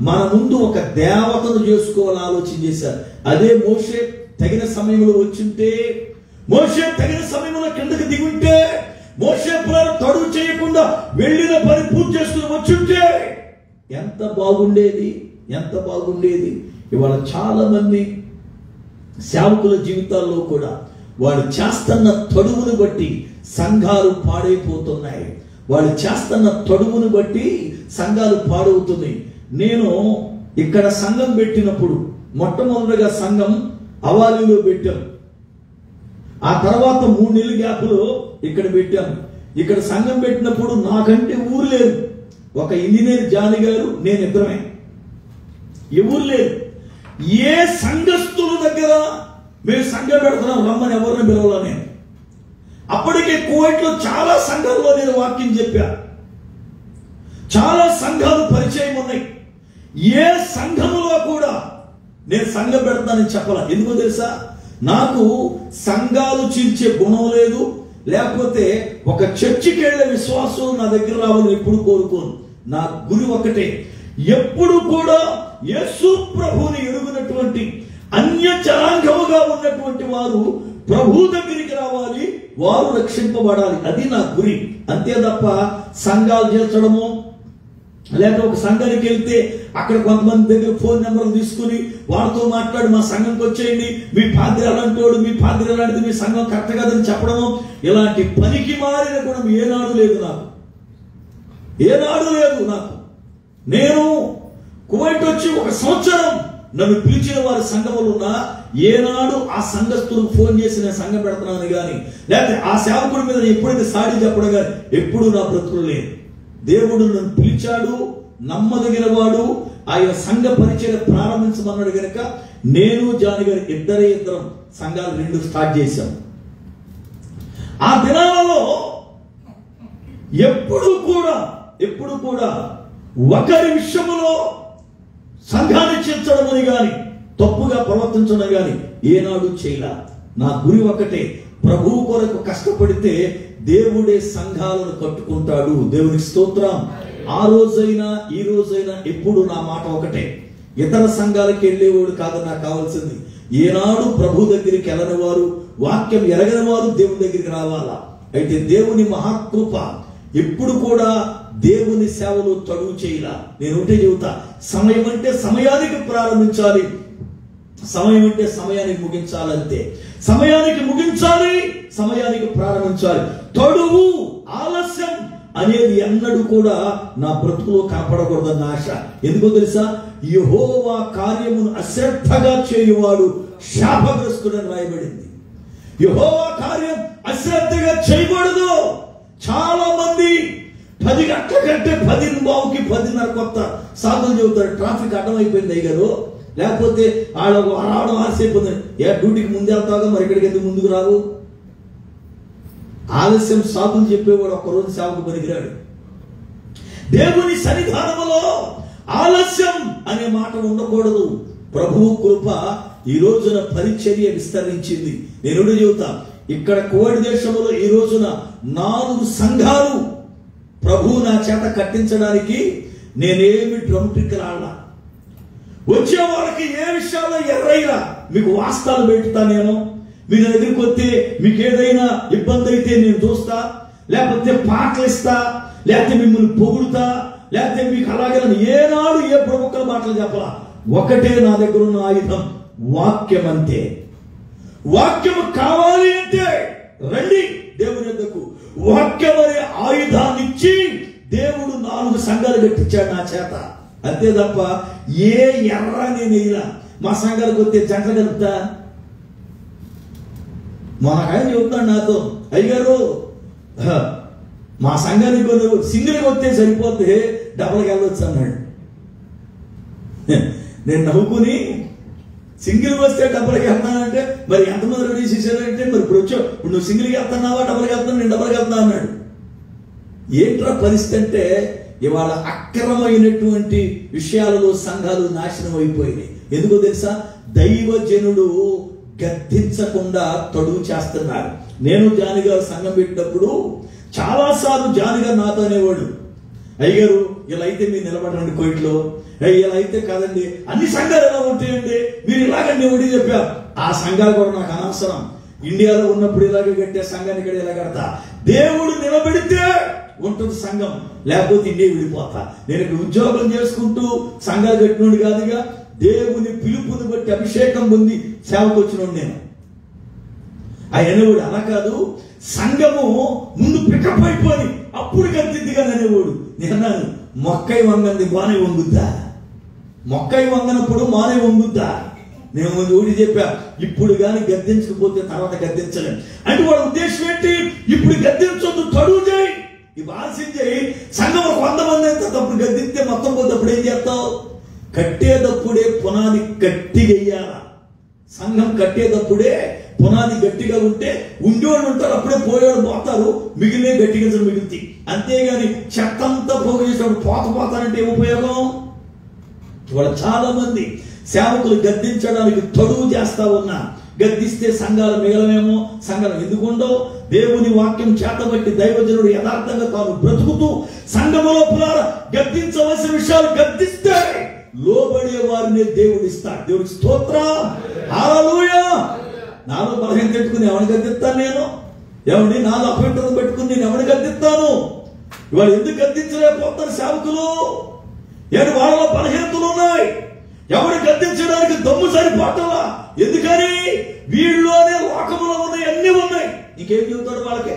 మన ముందు ఒక దేవతను చేసుకోవాలని ఆలోచన చేశారు. అదే మోషే తగిన సమయంలో వచ్చుంటే, మోషే తగిన సమయంలో కిందకి దిగుంటే, మోషే పిల్లలు తడువు చేయకుండా వెళ్ళిన పని పూర్తి చేసుకుని వచ్చుంటే ఎంత బాగుండేది, ఎంత బాగుండేది. ఇవాళ చాలా మంది సేవకుల జీవితాల్లో కూడా వాడు చేస్తున్న తడువును బట్టి సంఘాలు పాడైపోతున్నాయి. వాళ్ళు చేస్తున్న తడువును బట్టి సంఘాలు పాడవుతున్నాయి. నేను ఇక్కడ సంఘం పెట్టినప్పుడు మొట్టమొదటిగా సంఘం అవాలీలో పెట్టాం. ఆ తర్వాత 3 నెలల గ్యాప్లో ఇక్కడ పెట్టాము. ఇక్కడ సంఘం పెట్టినప్పుడు నాకంటే ఊరు లేదు. ఒక ఇంజనీర్ జాని గారు, నేను ఇద్దరమే. ఎవరు లేరు. ఏ సంఘస్థుల దగ్గర మేము సంఘం పెడుతున్నాం రమ్మని ఎవరిని పిలవాలా నేను. అప్పటికే కువైట్లో చాలా సంఘాల్లో నేను వాక్యం చెప్పా. చాలా సంఘాలు పరిచయం ఉన్నాయి. ఏ సంఘములో కూడా నేను సంఘం పెడతానని చెప్పాల. ఎందుకో తెలుసా, నాకు సంఘాలు చీల్చే గుణం లేదు, లేకపోతే ఒక చర్చికి వెళ్ళే విశ్వాసం నా దగ్గర రావాలని ఎప్పుడు కోరుకోను. నా గురి ఒకటే, ఎప్పుడు కూడా యేసు ప్రభువుని ఎరుగునటువంటి అన్య జనాంగముగా ఉన్నటువంటి వారు ప్రభు దగ్గరికి రావాలి, వారు రక్షింపబడాలి. అది నా గురి. అంతే తప్ప సంఘాలు చేర్చడము, లేక ఒక సంఘానికి వెళ్తే అక్కడ కొంతమంది దగ్గర ఫోన్ నెంబర్లు తీసుకుని వారితో మాట్లాడి మా సంఘంకి వచ్చేయండి, మీ పాద్రి అలాంటి వాడు, మీ పాద్రి అలాంటిది, మీ సంఘం కరెక్ట్ కాదని చెప్పడము, ఇలాంటి పనికి మారిన గుణం ఏనాడు లేదు నాకు. ఏనాడు లేదు నాకు. నేను కువైట్ వచ్చి 1 సంవత్సరం నన్ను పిలిచిన వారి సంఘములు ఉన్నా ఏనాడు ఆ సంఘస్థులకు ఫోన్ చేసి నేను సంఘం పెడుతున్నాను కానీ, లేకపోతే ఆ సేవకుడి మీద ఎప్పుడైతే సాడి చెప్పడం కానీ ఎప్పుడు నా బ్రతుకులు లేదు. దేవుడు నన్ను పిలిచాడు, నమ్మదగిన వాడు, ఆయన సంఘ పరిచయం ప్రారంభించమన్నాడు కనుక నేను జాని గారు ఇద్దరం సంఘాలు 2 స్టార్ట్ చేశాం. ఆ దినాలలో ఎప్పుడు కూడా ఒకరి విషయంలో సంఘాన్ని చేర్చడం అని గాని తప్పుగా ప్రవర్తించడం గాని ఏనాడు చేయలా. నా గురి ఒకటే, ప్రభువు కొరకు కష్టపడితే దేవుడే సంఘాలను కట్టుకుంటాడు. దేవునికి స్తోత్రం. ఆ రోజైనా ఈ రోజైనా ఎప్పుడు నా మాట ఒకటే, ఇతర సంఘాలకు వెళ్ళేవాడు కాదు నాకు కావాల్సింది. ఏనాడు ప్రభు దగ్గరికి వెళ్ళని వారు, వాక్యం ఎరగని వారు దేవుని దగ్గరికి రావాలా. అయితే దేవుని మహాకృప ఎప్పుడు కూడా దేవుని సేవలో తడువు చేయాల. నేను ఒకటే చెబుతా, సమయం అంటే సమయానికి ప్రారంభించాలి, సమయం అంటే సమయానికి ముగించాలంతే. సమయానికి ముగించాలి, సమయానికి ప్రారంభించాలి. తడువు ఆలస్యం అనేది ఎన్నడూ కూడా నా బ్రతుకులో కనపడకూడదన్న ఆశ. ఎందుకో తెలుసా, యెహోవా కార్యమును అశ్రద్ధగా చేయువాడు శాపగ్రస్తుడని రాయబడింది. యెహోవా కార్యం అశ్రద్ధగా చేయకూడదు. చాలా మంది 10 గంటల కంటే 10:15కి 10:30 కొత్త సాధులు చెబుతారు. ట్రాఫిక్ అడ్డమైపోయింది అయ్యారు, లేకపోతే రావడం ఆలస్యపోతుంది. డ్యూటీకి ముందు వెళ్తాగా, మరి ఇక్కడికి ఎందుకు ముందుకు రావు? ఆలస్యం సాధులు చెప్పేవాడు ఒక్కరోజు సేవకు పనికిరాడు. దేవుని సన్నిధానములో ఆలస్యం అనే మాట ఉండకూడదు. ప్రభువు కృప ఈ రోజున పరిచర్య విస్తరించింది. నేను చెబుతా, ఇక్కడ కువైట్ దేశంలో ఈ రోజున 4 సంఘాలు ప్రభు నా చేత కట్టించడానికి నేనేమి డ్రమ్టిక్ రాలా. వచ్చే వాళ్ళకి ఏ విషయాల్లో ఎర్రైనా మీకు వాస్తవాలు పెట్టుతా. నేను మీ దగ్గరికి వస్తే మీకు ఏదైనా ఇబ్బంది అయితే నేను చూస్తా, లేకపోతే పాటలు ఇస్తా, లేకపోతే మిమ్మల్ని పొగుడుతా, లేకపోతే మీకు అలాగే ఏనాడు ఏ ప్రముఖుల మాటలు చెప్పాలా. ఒకటే నా దగ్గర ఉన్న ఆయుధం, వాక్యం. అంతే. వాక్యం కావాలి అంటే రండి దేవుని యొద్దకు. వాక్యం అనే ఆయుధాన్ని ఇచ్చి దేవుడు 4 సంఘాలు కట్టించాడు నా చేత. అంతే తప్ప ఏ ఎర్ర నేను ఇలా మా సంఘాలకు వస్తే జంటలు కలుపుతా. మా ఆయన చెబుతాడు నాతో, అయ్యారు మా సంఘానికి కొన్ని సింగిల్గా వస్తే సరిపోతే డబల్కి వెళ్ళొచ్చు అన్నాడు. నేను నవ్వుకుని, సింగిల్ వస్తే డబ్బులకి వెళ్తానంటే మరి ఎంతమంది రెడీ చేశారంటే, మరి ఇప్పుడు వచ్చావు, ఇప్పుడు నువ్వు సింగిల్కి వెళ్తున్నావా డబ్బులకి వెళ్తాను, నేను డబ్బులకి వెళ్తా అన్నాడు. ఏంట్రా పరిస్థితి అంటే, ఇవాళ అక్రమైనటువంటి విషయాలలో సంఘాలు నాశనం అయిపోయినాయి. ఎందుకో తెలుసా, దైవజనుడు గద్దించకుండా తడువు చేస్తున్నారు. నేను జానిగారు సంఘం పెట్టినప్పుడు చాలాసార్లు జానిగారు నాతో అనేవాడు, అయ్యారు ఇలా అయితే మీరు నిలబడండి కోయిట్లో, ఇలా అయితే కాదండి, అన్ని సంఘాలు ఎలా ఉంటాయండి, మీరు ఇలాగండి ఒకటి చెప్పారు. ఆ సంఘాలు కూడా నాకు అనవసరం. ఇండియాలో ఉన్నప్పుడు ఇలాగే కట్టే సంఘాన్ని ఇక్కడ ఇలా కడతా. దేవుడు నిలబెడితే ఉంటుంది సంఘం, లేకపోతే ఇండియా విడిపోతా. నేను ఇక్కడ ఉద్యోగం చేసుకుంటూ సంఘాలు కట్టినోడు కాదుగా, దేవుని పిలుపుని బట్టి అభిషేకం పొంది సేవకు వచ్చినోడు నేను. అనేవాడు అలా కాదు, సంఘము ముందు పికప్ అయిపోయి అప్పుడు గద్దిద్దిగా అనేవాడు. నేను మొక్కై వంగంది మానే వంగుద్దా, మొక్కై వంగనప్పుడు మానే వంగుద్దా. నేను ముందు ఊడి చెప్పా, ఇప్పుడు కానీ గద్దించకపోతే తర్వాత గద్దించలేను అంటే వాడు ఉద్దేశం ఏంటి, ఇప్పుడు గద్దించొద్దు, తడువు చేయి, ఇవి ఆలస్యం చేయి. సంఘం 100 మంది అయితే తప్పుడు గద్దిస్తే మొత్తం పోతే అప్పుడు ఏం చేస్తావు? కట్టేటప్పుడే పునాది గట్టిగా వెయ్యాల. సంఘం కట్టేటప్పుడే పునాది గట్టిగా ఉంటే ఉండేవాళ్ళు ఉంటారు, అప్పుడే పోయేవాళ్ళు పోతారు, మిగిలిన గట్టిగా మిగులుతాయి. అంతేగాని చెత్తంతా పోగు చేసినప్పుడు పోతారంటే ఏం ఉపయోగం? ఇవాళ చాలా మంది సేవకులు గద్దించడానికి తడువు చేస్తా ఉన్నా, గద్దిస్తే సంఘాలు మిగలమేమో. సంఘాలు ఎందుకుండో? దేవుని వాక్యం చేతబట్టి దైవజనుడు యథార్థంగా తాను బ్రతుకుతూ సంఘములో గద్దించవలసిన విషయాలు గద్దిస్తే లోబడే వారిని దేవుడు ఇస్తాడు. దేవుడికి స్తోత్రం, హల్లెలూయా. నాలో బలహీనత పెట్టుకుని ఎవరిని గద్దిస్తాను నేను? ఎవరిని నాలో అపవిత్రత పెట్టుకుని నేను ఎవరిని గద్దిస్తాను? ఇవాళ ఎందుకు గద్దించలేకపోతారు సేవకులు? ఏడు వాళ్ళ బలహీనతలు ఉన్నాయి, ఎవరు గద్దించడానికి దమ్ము సరిపోవట్లా. ఎందుకని? వీళ్ళలోనే లోకములో ఉన్నాయి, అన్ని ఉన్నాయి. ఇంకేం చెబుతాడు వాళ్ళకి?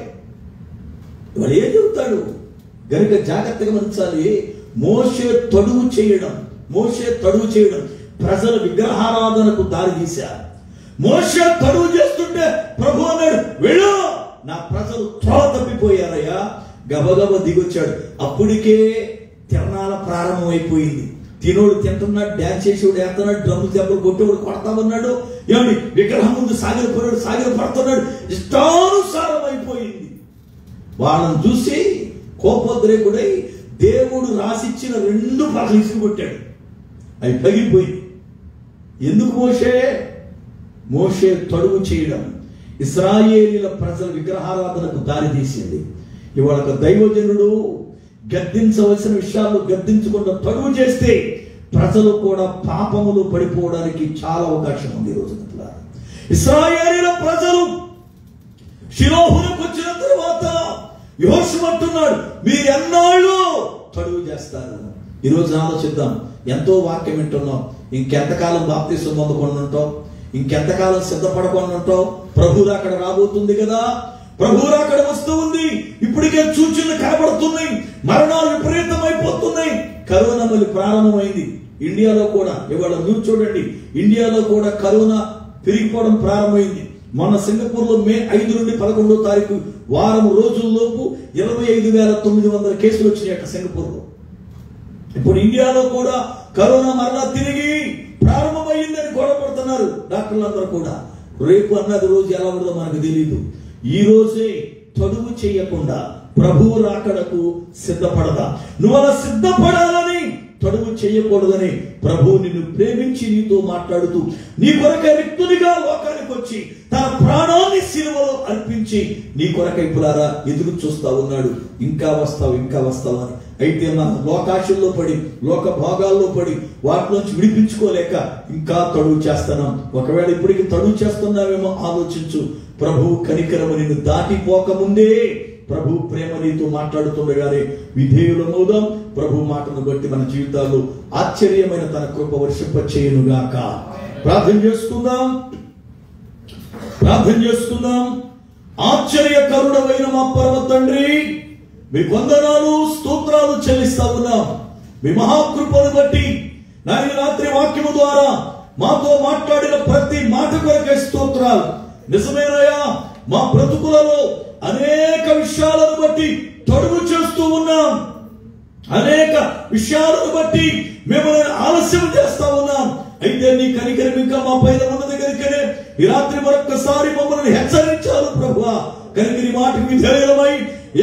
ఇవాళ ఏం చెబుతాడు? గనుక జాగ్రత్తగా గమనించాలి. మోషే తడువు చేయడం ప్రజల విగ్రహారాధనకు దారి తీశారు. మోషే తడువు చేస్తుంటే ప్రభు అన్నాడు, వెళ్ళు, నా ప్రజలు త్రోవ తప్పిపోయారయ్యా. గబగబ దిగొచ్చాడు. అప్పటికే తిరణాల ప్రారంభం అయిపోయింది. తినోడు తింటున్నాడు, డ్యాన్స్ చేసేవాడు వేస్తున్నాడు, డ్రమ్ము దెబ్బలు కొట్టేవాడు కొడతా ఉన్నాడు. ఏమండి, విగ్రహం ముందు సాగిర పడుతున్నాడు. ఇష్టానుసారం అయిపోయింది. వాళ్ళని చూసి కోపోద్రేకుడై దేవుడు రాసిచ్చిన 2 పగలు ఇసుకొట్టాడు. అవి పగిలిపోయింది. ఎందుకు? మోషే తడువు చేయడం ఇశ్రాయేలీల ప్రజల విగ్రహారాధనకు దారి తీసింది. ఇవాళ దైవజనుడు గద్దించవలసిన విషయాలు గద్దించకుండా తడువు చేస్తే ప్రజలు కూడా పాపములు పడిపోవడానికి చాలా అవకాశం ఉంది. ఈ రోజు ఇశ్రాయేలీల ప్రజలు షిలోహునకు వచ్చిన తర్వాత యెహోషువ అంటున్నాడు, మీరు ఎన్నాళ్ళు తడువు చేస్తారు? ఈరోజు ఆలోచిద్దాం. ఎంతో వాక్యం వింటున్నాం, ఇంకెంతకాలం బాప్తిసం పొందకుండా ఉంటాం, ఇంకెంతకాలం సిద్ధపడకుండా ఉంటాం? ప్రభు రాకడ రాబోతుంది కదా, ప్రభు రాకడ వస్తూ ఉంది. ఇప్పటికే సూచనలు కనబడుతున్నాయి, మరణాలు విపరీతమైపోతున్నాయి. కరోనా మళ్ళీ ప్రారంభమైంది ఇండియాలో కూడా. ఇవాళ న్యూస్ చూడండి, ఇండియాలో కూడా కరోనా పెరిగిపోవడం ప్రారంభమైంది. మొన్న సింగపూర్ లో మే 5 నుండి 11వ తారీఖు వారం రోజుల్లోపు 25,900 కేసులు వచ్చినాయట సింగపూర్ లో. ఇప్పుడు ఇండియాలో కూడా కరోనా మరలా తిరిగి ప్రారంభమైందని గొడవపడుతున్నారు డాక్టర్లందరూ కూడా. రేపు అన్నది రోజు ఎలా ఉందో మనకు తెలియదు. ఈ రోజే తడువు చేయకుండా ప్రభువు రాకడకు సిద్ధపడదా? నువ్వు అలా సిద్ధపడాలని, తడువు చేయకూడదని ప్రభు నిన్ను ప్రేమించి నీతో మాట్లాడుతూ నీ కొరకై రిక్తునిగా లోకానికి వచ్చి తన ప్రాణాన్ని సిలువలో అర్పించి నీ కొరకై పులారా ఎదురు చూస్తా ఉన్నాడు. ఇంకా వస్తావు అని. అయితే మన లోకాశల్లో పడి, లోక భాగాల్లో పడి వాటిలోంచి విడిపించుకోలేక ఇంకా తడువు చేస్తున్నాం. ఒకవేళ ఇప్పటికి తడువు చేస్తున్నావేమో ఆలోచించు. ప్రభు కనికరము నిన్ను దాటిపోకముందే ప్రభు ప్రేమ నీతో మాట్లాడుతుండగానే విధేయులమవుదాం. ప్రభు మాటను బట్టి మన జీవితాల్లో ఆశ్చర్యమైన తన కృప వర్షింప చేయనుగాక. ప్రార్థన చేసుకుందాం. ఆశ్చర్యకరుడమైన మా పరమ తండ్రి, మీ వందనాలు స్తోత్రాలు చెల్లిస్తా ఉన్నాం. మీ మహాకృపను బట్టి నాయన రాత్రి వాక్యము ద్వారా మాతో మాట్లాడిన ప్రతి మాట కొరకే స్తోత్రాలు. నిజమేనయ్యా, మా బ్రతుకులలో అనేక విషయాలను బట్టి తడువు చేస్తూ ఉన్నాం, అనేక విషయాలను బట్టి మిమ్మల్ని ఆలస్యం చేస్తా ఉన్నాం. అయితే నీ కనికరం ఇంకా మా పైన ఉన్నది కనుకనే ఈ రాత్రి మరొక్కసారి మమ్మల్ని హెచ్చరించారు ప్రభువా. కనికరి మాటకి విధేయులమై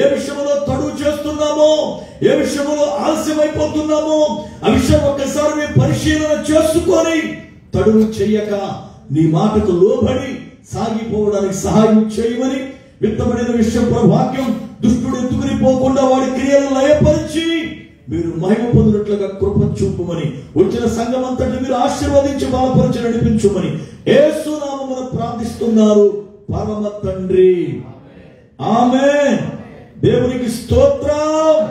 ఏ విషయంలో తడువు చేస్తున్నామో, ఏ విషయంలో ఆలస్యమైపోతున్నామో ఆ విషయం ఒక్కసారి మేము పరిశీలన చేసుకొని తడువు చెయ్యక నీ మాటకు లోబడి సాగిపోవడానికి సహాయం చేయమని, విత్తబడిన విషయం ప్రభాక్యం దుష్టుడు ఎత్తుకుని పోకుండా వాడి క్రియలను లయపరిచి మీరు మహిమ పొందినట్లుగా కృప చూపుమని, వచ్చిన సంఘం అంతటి మీరు ఆశీర్వదించి బలపరిచి నడిపించుమని యేసు నామమున ప్రార్థిస్తున్నారు పరమ తండ్రి. ఆమేన్. దేవునికి స్తోత్రం.